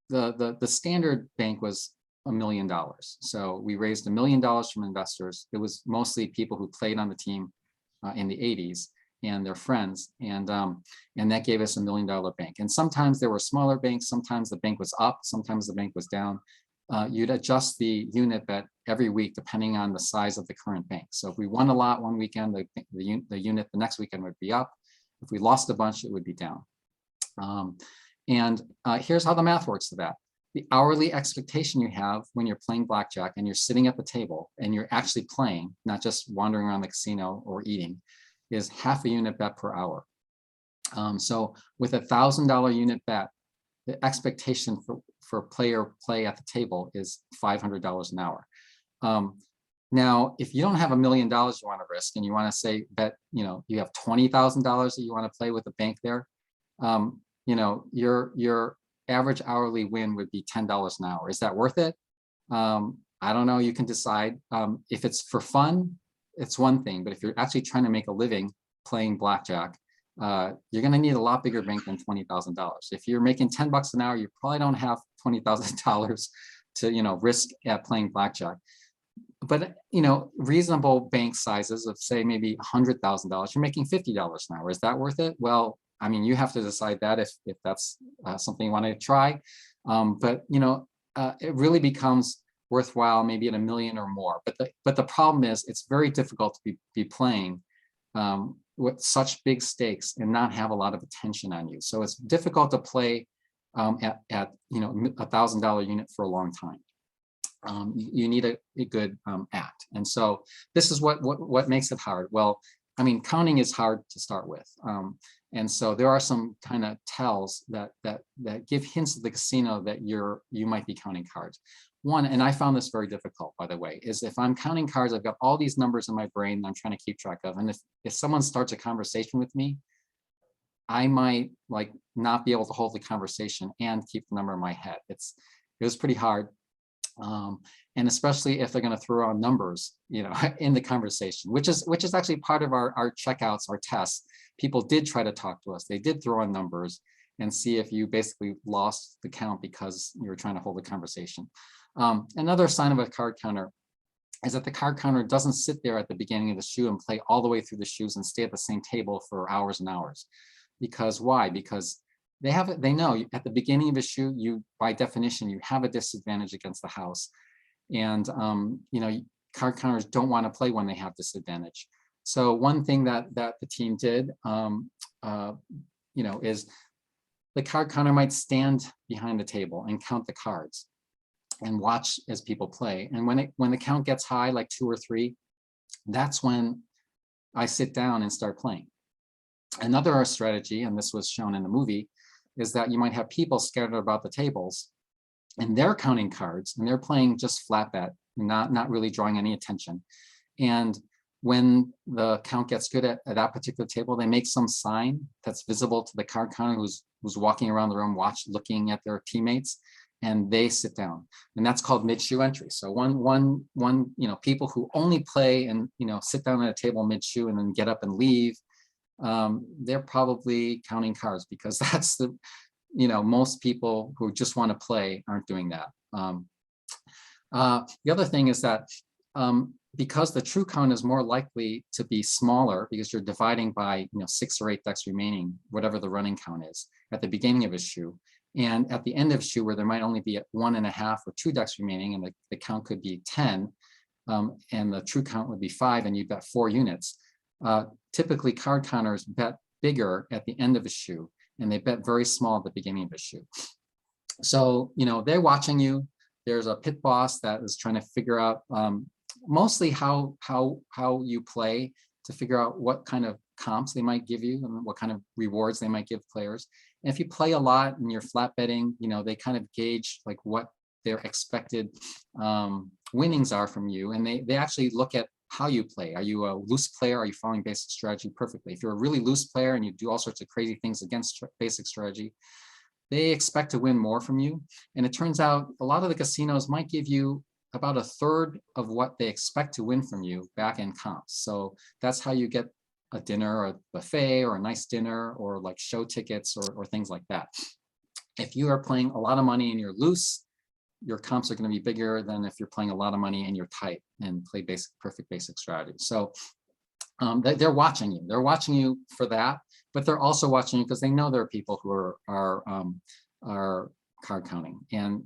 the standard bank was $1 million. So we raised $1 million from investors. It was mostly people who played on the team in the 80s and their friends, and that gave us $1 million bank. And sometimes there were smaller banks, sometimes the bank was up, sometimes the bank was down. You'd adjust the unit bet every week depending on the size of the current bank. So if we won a lot one weekend, the unit the next weekend would be up. If we lost a bunch, it would be down. Here's how the math works to that. The hourly expectation you have when you're playing blackjack and you're sitting at the table and you're actually playing, not just wandering around the casino or eating, is half a unit bet per hour. So with $1,000 unit bet, the expectation for player play at the table is $500 an hour. Now, if you don't have $1 million you want to risk, and you want to say bet, you have $20,000 that you want to play with the bank there, your average hourly win would be $10 an hour. Is that worth it? I don't know. You can decide. If it's for fun, it's one thing. But if you're actually trying to make a living playing blackjack, you're going to need a lot bigger bank than $20,000. If you're making $10 an hour, you probably don't have $20,000 to risk at playing blackjack. But reasonable bank sizes of, say, maybe $100,000, you're making $50 an hour. Is that worth it? Well, I mean, you have to decide that if that's something you want to try. But it really becomes worthwhile maybe at $1 million or more. But the problem is it's very difficult to be playing with such big stakes and not have a lot of attention on you. So it's difficult to play at $1,000 unit for a long time. You need a good act. And so this is what makes it hard. Well, I mean, counting is hard to start with. And so there are some kind of tells that give hints to the casino that you might be counting cards. One, and I found this very difficult, by the way, is if I'm counting cards, I've got all these numbers in my brain that I'm trying to keep track of. And if someone starts a conversation with me, I might not be able to hold the conversation and keep the number in my head. It was pretty hard. And especially if they're going to throw on numbers, in the conversation, which is actually part of our checkouts, our tests. People did try to talk to us. They did throw on numbers and see if you basically lost the count because you were trying to hold the conversation. Another sign of a card counter is that the card counter doesn't sit there at the beginning of the shoe and play all the way through the shoes and stay at the same table for hours and hours. Because why? Because they know at the beginning of a shoe, by definition, you have a disadvantage against the house. And card counters don't want to play when they have disadvantage. So one thing that the team did, is the card counter might stand behind the table and count the cards and watch as people play. And when the count gets high, like 2 or 3, that's when I sit down and start playing. Another strategy, and this was shown in the movie, is that you might have people scattered about the tables and they're counting cards and they're playing just flat bet, not really drawing any attention. And when the count gets good at that particular table, they make some sign that's visible to the card counter who's walking around the room, looking at their teammates, and they sit down. And that's called mid-shoe entry. So one, people who only play and, sit down at a table mid-shoe and then get up and leave, they're probably counting cards, because that's the, most people who just want to play aren't doing that. The other thing is that because the true count is more likely to be smaller, because you're dividing by 6 or 8 decks remaining, whatever the running count is at the beginning of a shoe, and at the end of a shoe where there might only be 1.5 or 2 decks remaining, and the count could be 10, and the true count would be 5, and you bet 4 units. Typically, card counters bet bigger at the end of a shoe, and they bet very small at the beginning of a shoe. So they're watching you. There's a pit boss that is trying to figure out mostly how you play, to figure out what kind of comps they might give you and what kind of rewards they might give players. And if you play a lot and you're flat betting, they kind of gauge like what their expected winnings are from you. And they actually look at how you play. Are you a loose player? Are you following basic strategy perfectly? If you're a really loose player and you do all sorts of crazy things against basic strategy, they expect to win more from you. And it turns out a lot of the casinos might give you about 1/3 of what they expect to win from you back in comps. So that's how you get a dinner or a buffet or a nice dinner, or like show tickets or things like that. If you are playing a lot of money and you're loose, your comps are going to be bigger than if you're playing a lot of money and you're tight and play perfect basic strategy. So they're watching you. They're watching you for that, but they're also watching you because they know there are people who are card counting, and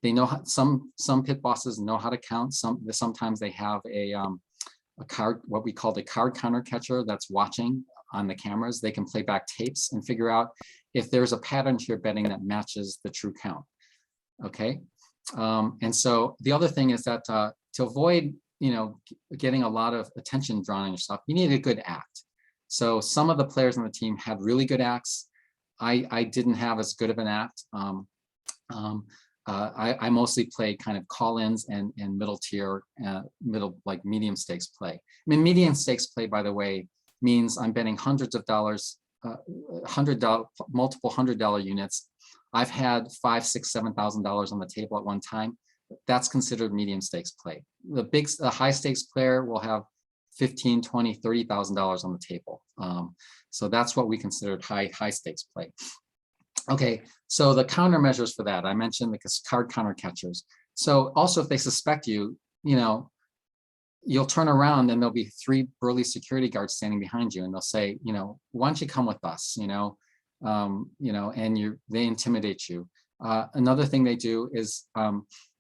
they know how, some pit bosses know how to count. Sometimes they have a card, what we call the card counter catcher, that's watching on the cameras. They can play back tapes and figure out if there's a pattern to your betting that matches the true count. Okay, and so the other thing is that to avoid getting a lot of attention drawn on yourself, you need a good act. So some of the players on the team had really good acts. I didn't have as good of an act. I mostly played kind of call-ins and middle tier, like medium stakes play. I mean, medium stakes play, by the way, means I'm betting hundreds of dollars, multiple $100 units. I've had $5,000, $6,000, $7,000 on the table at one time. That's considered medium stakes play. The high stakes player will have $15,000, $20,000, $30,000 on the table. So that's what we considered high stakes play. Okay, so the countermeasures for that, I mentioned the card counter catchers. So also if they suspect you, you'll turn around and there'll be 3 burly security guards standing behind you, and they'll say, why don't you come with us, and they intimidate you. Another thing they do is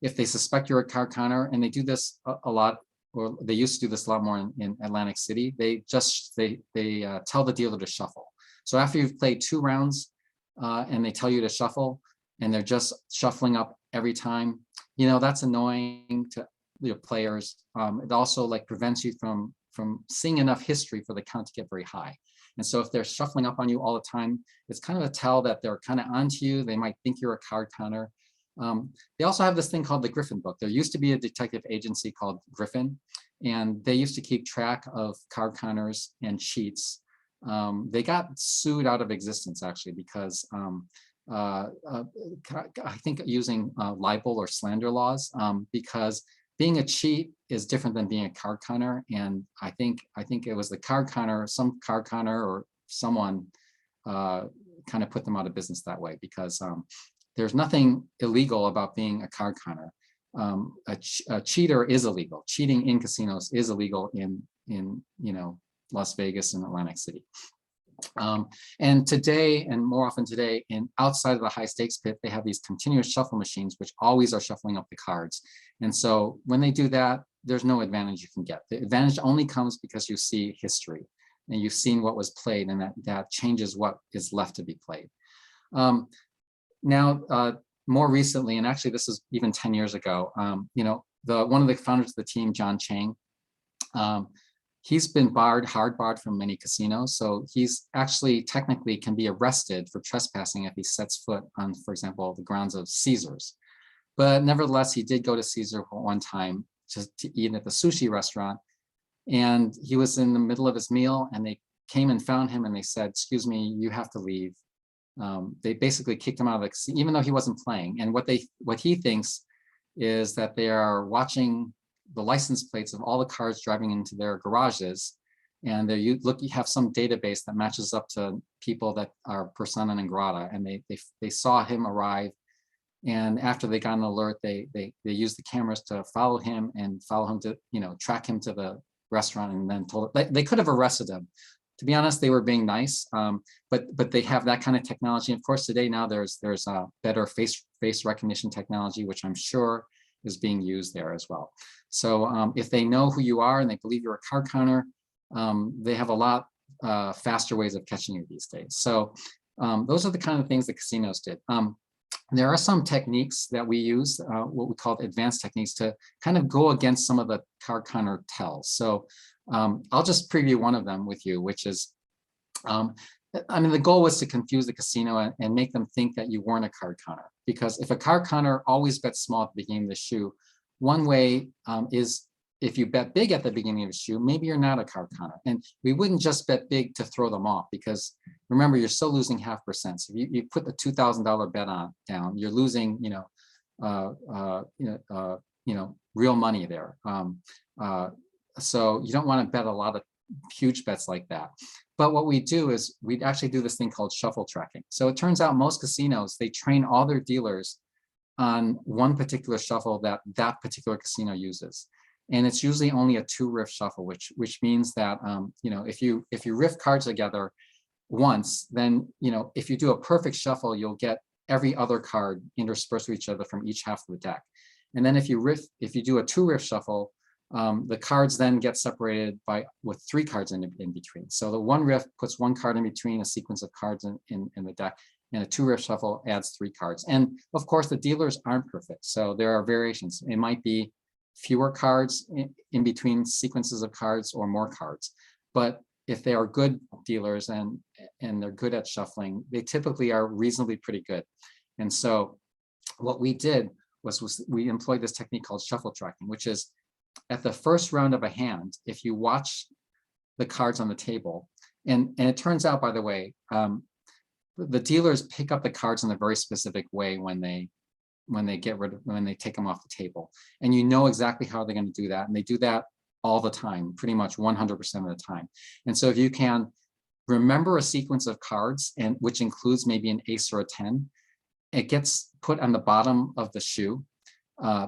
if they suspect you're a card counter, and they do this a lot, or they used to do this a lot more in Atlantic City, they tell the dealer to shuffle. So after you've played 2 rounds and they tell you to shuffle, and they're just shuffling up every time, that's annoying to your players. It also prevents you from seeing enough history for the count to get very high. And so if they're shuffling up on you all the time, it's kind of a tell that they're kind of onto you. They might think you're a card counter. They also have this thing called the Griffin book. There used to be a detective agency called Griffin, and they used to keep track of card counters and cheats. They got sued out of existence, actually, because I think using libel or slander laws, because being a cheat is different than being a card counter. And I think it was the card counter, some card counter or someone kind of put them out of business that way, because there's nothing illegal about being a card counter. A cheater is illegal. Cheating in casinos is illegal in Las Vegas and Atlantic City. And today, and more often today, outside of the high stakes pit, they have these continuous shuffle machines, which always are shuffling up the cards. And so when they do that, there's no advantage you can get. The advantage only comes because you see history and you've seen what was played, and that changes what is left to be played. Now, more recently, and actually this is even 10 years ago, one of the founders of the team, John Chang, he's been hard barred from many casinos. So he's actually technically can be arrested for trespassing if he sets foot on, for example, the grounds of Caesar's. But nevertheless, he did go to Caesar one time to eat at the sushi restaurant. And he was in the middle of his meal and they came and found him and they said, excuse me, you have to leave. They basically kicked him out of the casino, even though he wasn't playing. And what he thinks is that they are watching the license plates of all the cars driving into their garages. And you have some database that matches up to people that are persona non grata. And they saw him arrive. And after they got an alert, they used the cameras to follow him to, track him to the restaurant, and then they could have arrested him. To be honest, they were being nice, but they have that kind of technology. Of course, today now there's a better face recognition technology, which I'm sure is being used there as well. So if they know who you are and they believe you're a card counter, they have a lot faster ways of catching you these days. So those are the kind of things the casinos did. There are some techniques that we use, what we call advanced techniques, to kind of go against some of the card counter tells. So I'll just preview one of them with you, which is, the goal was to confuse the casino and make them think that you weren't a card counter. Because if a card counter always bets small at the beginning of the shoe, one way is if you bet big at the beginning of the shoe, maybe you're not a card counter. And we wouldn't just bet big to throw them off, because remember, you're still losing 0.5%. So you put the $2,000 bet down, you're losing, real money there. So you don't want to bet a lot of huge bets like that. But what we do is we actually do this thing called shuffle tracking. So it turns out most casinos, they train all their dealers on one particular shuffle that particular casino uses. And it's usually only a 2-riff shuffle, which means that if you riff cards together once, then if you do a perfect shuffle, you'll get every other card interspersed with each other from each half of the deck. And then if you do a 2-riff shuffle, the cards then get separated with 3 cards in between. So the 1 riff puts 1 card in between a sequence of cards in the deck, and a 2-riff shuffle adds 3 cards. And of course, the dealers aren't perfect, so there are variations. It might be fewer cards in between sequences of cards or more cards. But if they are good dealers and they're good at shuffling, they typically are reasonably pretty good. And so what we did was we employed this technique called shuffle tracking, which is at the first round of a hand, if you watch the cards on the table, and it turns out, by the way, the dealers pick up the cards in a very specific way when they take them off the table, and exactly how they're going to do that, and they do that all the time, pretty much 100% of the time. And so if you can remember a sequence of cards, and which includes maybe an ace or a 10, it gets put on the bottom of the shoe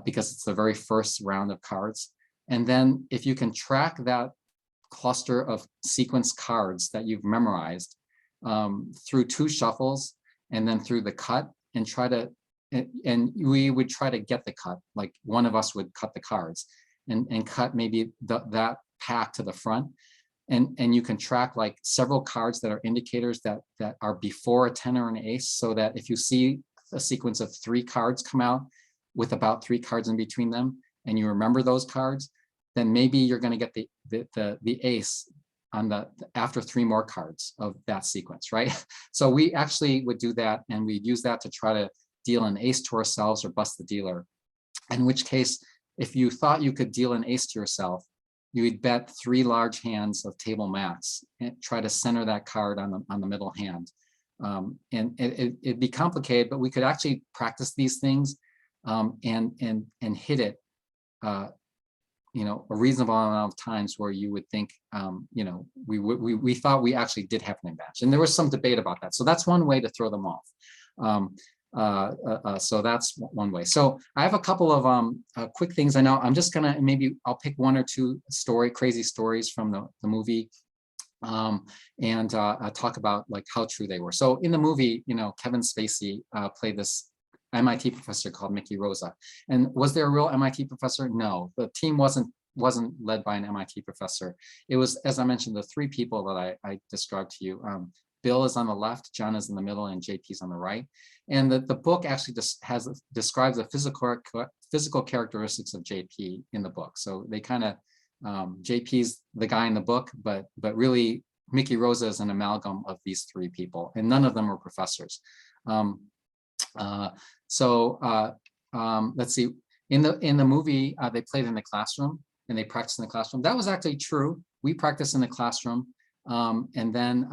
because it's the very first round of cards. And then if you can track that cluster of sequence cards that you've memorized through 2 shuffles and then through the cut, and we would try to get the cut, like one of us would cut the cards and cut maybe that pack to the front. And you can track like several cards that are indicators that are before a 10 or an ace, so that if you see a sequence of 3 cards come out with about 3 cards in between them, and you remember those cards, then maybe you're going to get the ace on after 3 more cards of that sequence, right? So we actually would do that, and we'd use that to try to deal an ace to ourselves or bust the dealer. In which case, if you thought you could deal an ace to yourself, you would bet 3 large hands of table max and try to center that card on the middle hand. And it'd be complicated, but we could actually practice these things and hit it a reasonable amount of times where you would think we thought we actually did have an advantage. And there was some debate about that. So that's one way to throw them off. So that's one way. So I have a couple of quick things. I know I'm just gonna, I'll pick 1 or 2 crazy stories from the movie and talk about like how true they were. So in the movie, Kevin Spacey played this MIT professor called Mickey Rosa. And was there a real MIT professor? No, the team wasn't led by an MIT professor. It was, as I mentioned, the 3 people that I described to you. Bill is on the left, John is in the middle, and JP's on the right. And the book actually describes the physical characteristics of JP in the book. So they kind of, JP's the guy in the book, but really Mickey Rosa is an amalgam of these 3 people, and none of them were professors. Let's see. In the movie, they played in the classroom, and they practice in the classroom. That was actually true. We practiced in the classroom. And then,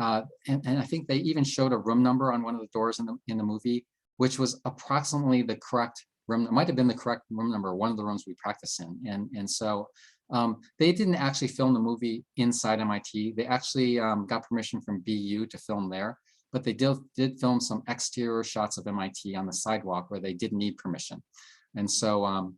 and I think they even showed a room number on one of the doors in the movie, which was approximately the correct room. It might have been the correct room number, one of the rooms we practiced in. And so they didn't actually film the movie inside MIT. They actually got permission from BU to film there, but they did film some exterior shots of MIT on the sidewalk where they didn't need permission. And so,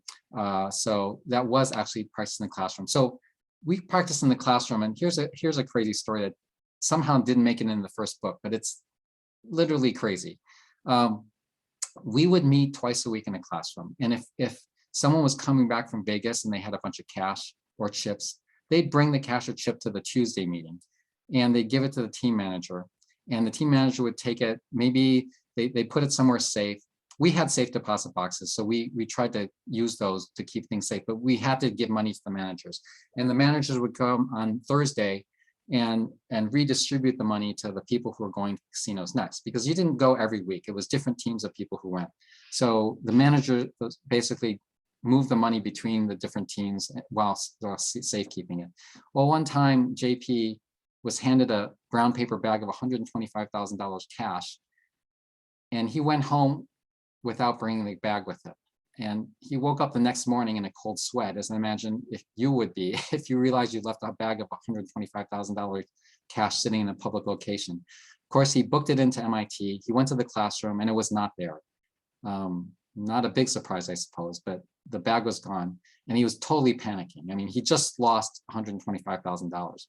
so that was actually practiced in the classroom. So we practiced in the classroom, and here's a crazy story that somehow didn't make it in the first book, but it's literally crazy. We would meet twice a week in a classroom, and if someone was coming back from Vegas and they had a bunch of cash or chips, they'd bring the cash or chip to the Tuesday meeting, and they'd give it to the team manager, and the team manager would take it. Maybe they put it somewhere safe. We had safe deposit boxes, so we tried to use those to keep things safe, but we had to give money to the managers, and the managers would come on Thursday and redistribute the money to the people who were going to casinos next, because you didn't go every week. It was different teams of people who went. So the manager was basically moved the money between the different teams while safekeeping it. Well, one time JP was handed a brown paper bag of $125,000 cash, and he went home without bringing the bag with it. And he woke up the next morning in a cold sweat, as I imagine if you would be, if you realized you left a bag of $125,000 cash sitting in a public location. Of course, he booked it into MIT. He went to the classroom and it was not there. Not a big surprise, I suppose, but the bag was gone and he was totally panicking. I mean, he just lost $125,000.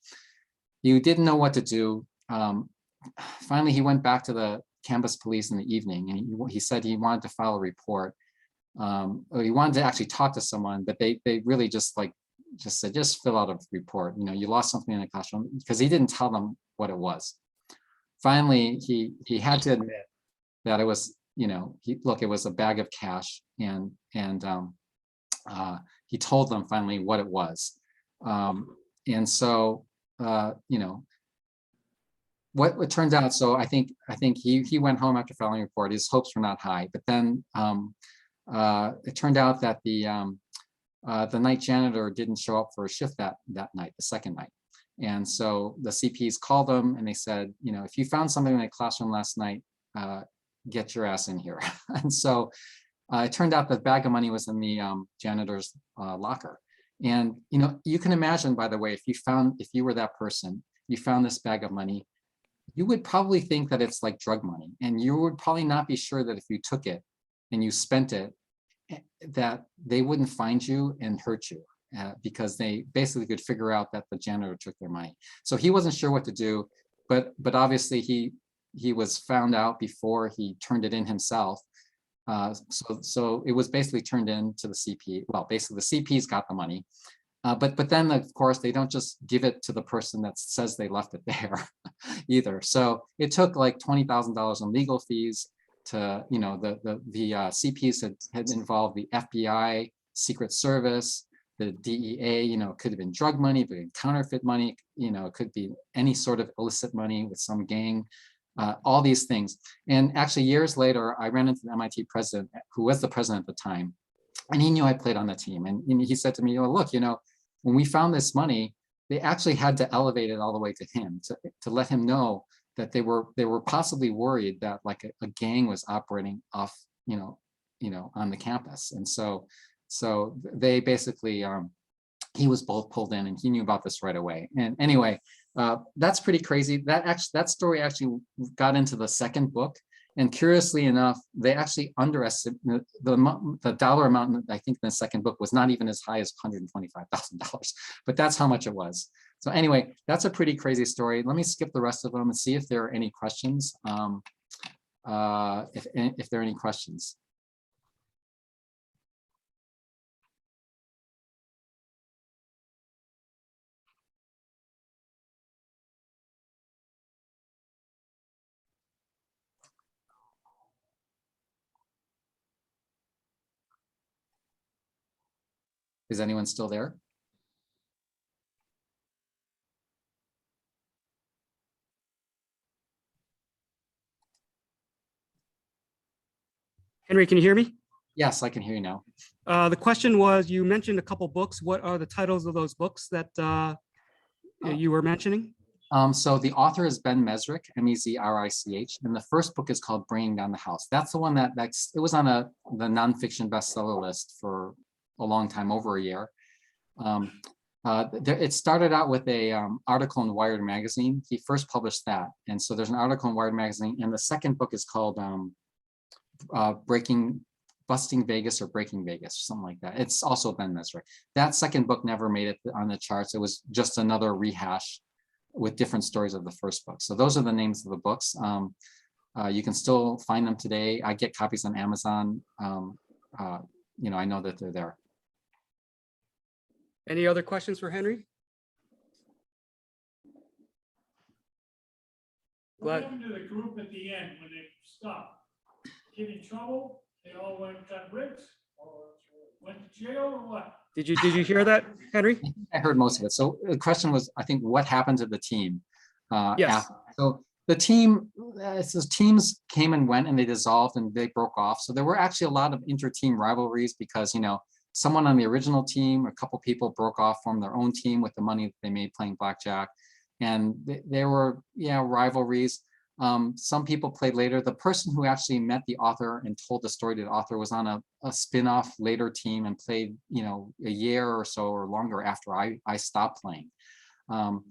He didn't know what to do. Finally, he went back to the campus police in the evening, and he said he wanted to file a report. He wanted to actually talk to someone, but they really just said, just fill out a report. You know, you lost something in the classroom, because he didn't tell them what it was. Finally, he had to admit that it was, you know, it was a bag of cash, and he told them finally what it was. And so, you know, what it turns out, so I think he went home after filing a report. His hopes were not high, but then it turned out that the night janitor didn't show up for a shift that night, the second night. And so the CPs called him and they said, you know, if you found something in the classroom last night, get your ass in here. And so it turned out that bag of money was in the janitor's locker. And, you know, you can imagine, by the way, if you were that person, you found this bag of money, you would probably think that it's like drug money, and you would probably not be sure that if you took it and you spent it, that they wouldn't find you and hurt you, because they basically could figure out that the janitor took their money. So he wasn't sure what to do, but obviously he was found out before he turned it in himself. So it was basically turned in to the CP. Well, basically the CPs got the money. But then, of course, they don't just give it to the person that says they left it there either. So it took like $20,000 in legal fees to, you know, the CPs had involved the FBI, Secret Service, the DEA. You know, it could have been drug money, but counterfeit money. You know, it could be any sort of illicit money with some gang. All these things. And actually, years later, I ran into the MIT president, who was the president at the time, and he knew I played on the team. And he said to me, "Oh, look, you know, when we found this money, they actually had to elevate it all the way to him to let him know that they were possibly worried that like a gang was operating off, you know, on the campus." And so they basically, he was both pulled in, and he knew about this right away. And anyway, that's pretty crazy. That story actually got into the second book. And curiously enough, they actually underestimated the dollar amount. I think in the second book was not even as high as $125,000, but that's how much it was. So anyway, that's a pretty crazy story. Let me skip the rest of them and see if there are any questions. If there are any questions. Is anyone still there? Henry, can you hear me? Yes, I can hear you now. The question was, you mentioned a couple books. What are the titles of those books that you were mentioning? So the author is Ben Mesrich, Mezrich, and the first book is called Bringing Down the House. That's the one it was on the nonfiction bestseller list for a long time, over a year. It started out with a article in Wired magazine. He first published that, and so there's an article in Wired magazine, and the second book is called Busting Vegas or Breaking Vegas, something like that. It's also Ben Mesrich. That second book never made it on the charts. It was just another rehash with different stories of the first book. So those are the names of the books. You can still find them today. I get copies on Amazon. I know that they're there. Any other questions for Henry? What happened to the group at the end when they stopped? Get in trouble? They all went got bricks or went to jail or what? Did you hear that, Henry? I heard most of it. So the question was, I think, what happened to the team? Yes. So the team, teams came and went and they dissolved and they broke off. So there were actually a lot of inter-team rivalries because, someone on the original team, a couple people broke off, formed their own team with the money that they made playing blackjack. And there were, rivalries. Some people played later. The person who actually met the author and told the story to the author was on a spin-off later team and played, a year or so or longer after I stopped playing. And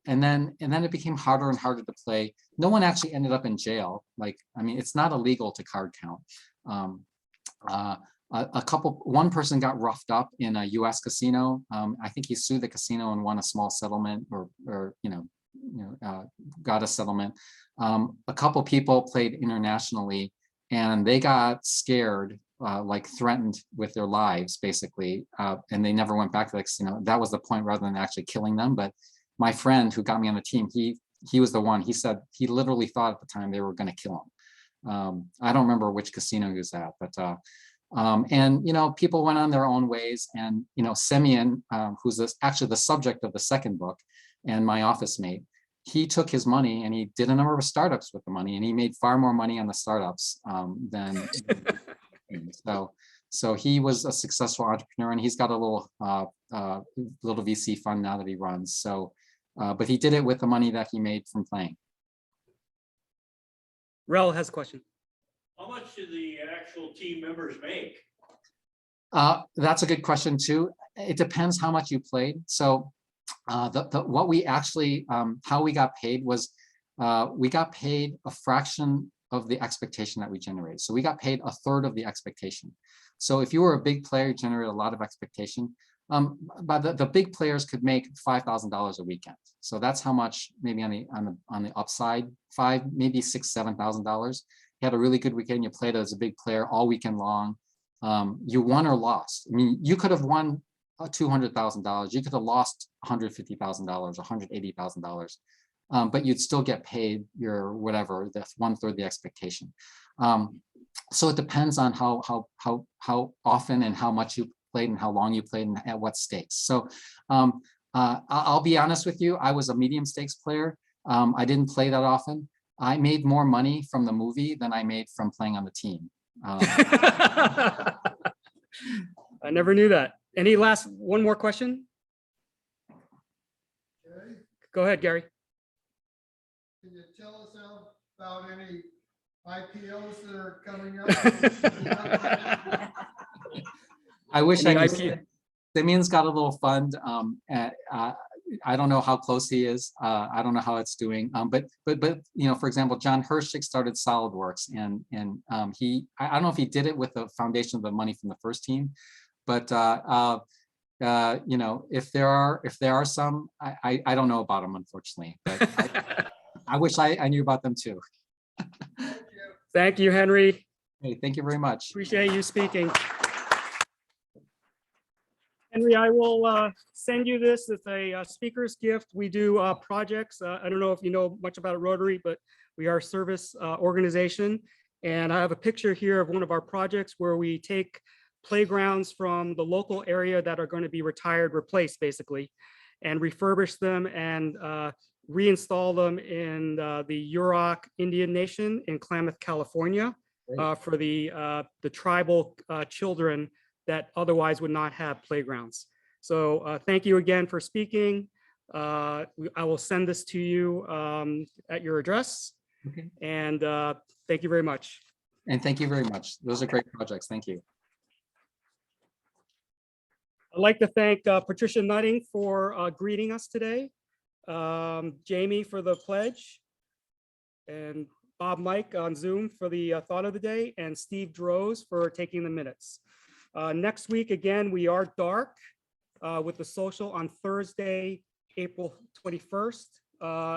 then it became harder and harder to play. No one actually ended up in jail. It's not illegal to card count. One person got roughed up in a US casino. I think he sued the casino and won a small settlement or got a settlement. A couple people played internationally and they got scared, threatened with their lives basically. And they never went back to the casino. That was the point rather than actually killing them. But my friend who got me on the team, he was the one. He said he literally thought at the time they were going to kill him. I don't remember which casino he was at, but people went on their own ways. And Semyon, who's actually the subject of the second book, and my office mate, he took his money and he did a number of startups with the money, and he made far more money on the startups than so he was a successful entrepreneur, and he's got a little VC fund now that he runs. So, but he did it with the money that he made from playing. Rel has a question. How much do the actual team members make? That's a good question too. It depends how much you played. So what we actually, how we got paid was, we got paid a fraction of the expectation that we generated. So we got paid a third of the expectation. So if you were a big player, you generated a lot of expectation. But the big players could make $5,000 a weekend. So that's how much, maybe on the upside, maybe $6,000, $7,000. You had a really good weekend. You played as a big player all weekend long. You won or lost. I mean, you could have won $200,000. You could have lost $150,000, $180,000, but you'd still get paid your whatever, the 1/3 the expectation. So it depends on how often and how much you played and how long you played and at what stakes. So I'll be honest with you. I was a medium stakes player. I didn't play that often. I made more money from the movie than I made from playing on the team. I never knew that. One more question? Okay. Go ahead, Gary. Can you tell us about any IPOs that are coming up? I wish I knew. Simeon's got a little fund. I don't know how close he is. I don't know how it's doing. But for example, John Hershik started SolidWorks, and I don't know if he did it with the foundation of the money from the first team, but if there are some, I don't know about them, unfortunately. But I wish I knew about them too. Thank you, Henry. Hey, thank you very much. Appreciate you speaking. Henry, I will send you this as a speaker's gift. We do projects. I don't know if you know much about Rotary, but we are a service organization. And I have a picture here of one of our projects where we take playgrounds from the local area that are going to be retired, replaced basically, and refurbish them and reinstall them in the Yurok Indian Nation in Klamath, California. for the tribal children that otherwise would not have playgrounds. So thank you again for speaking. I will send this to you at your address. Okay. And thank you very much. And thank you very much. Those are great projects. Thank you. I'd like to thank Patricia Nutting for greeting us today, Jamie for the pledge, and Bob Mike on Zoom for the thought of the day, and Steve Droz for taking the minutes. Next week, again, we are dark with the social on Thursday, April 21st.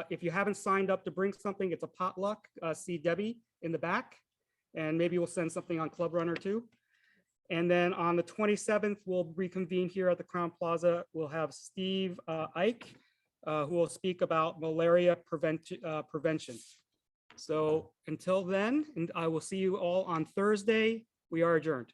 If you haven't signed up to bring something, it's a potluck. See Debbie in the back, and maybe we'll send something on Club Runner too. And then on the 27th, we'll reconvene here at the Crown Plaza. We'll have Steve Ike, who will speak about malaria prevention. So until then, and I will see you all on Thursday. We are adjourned.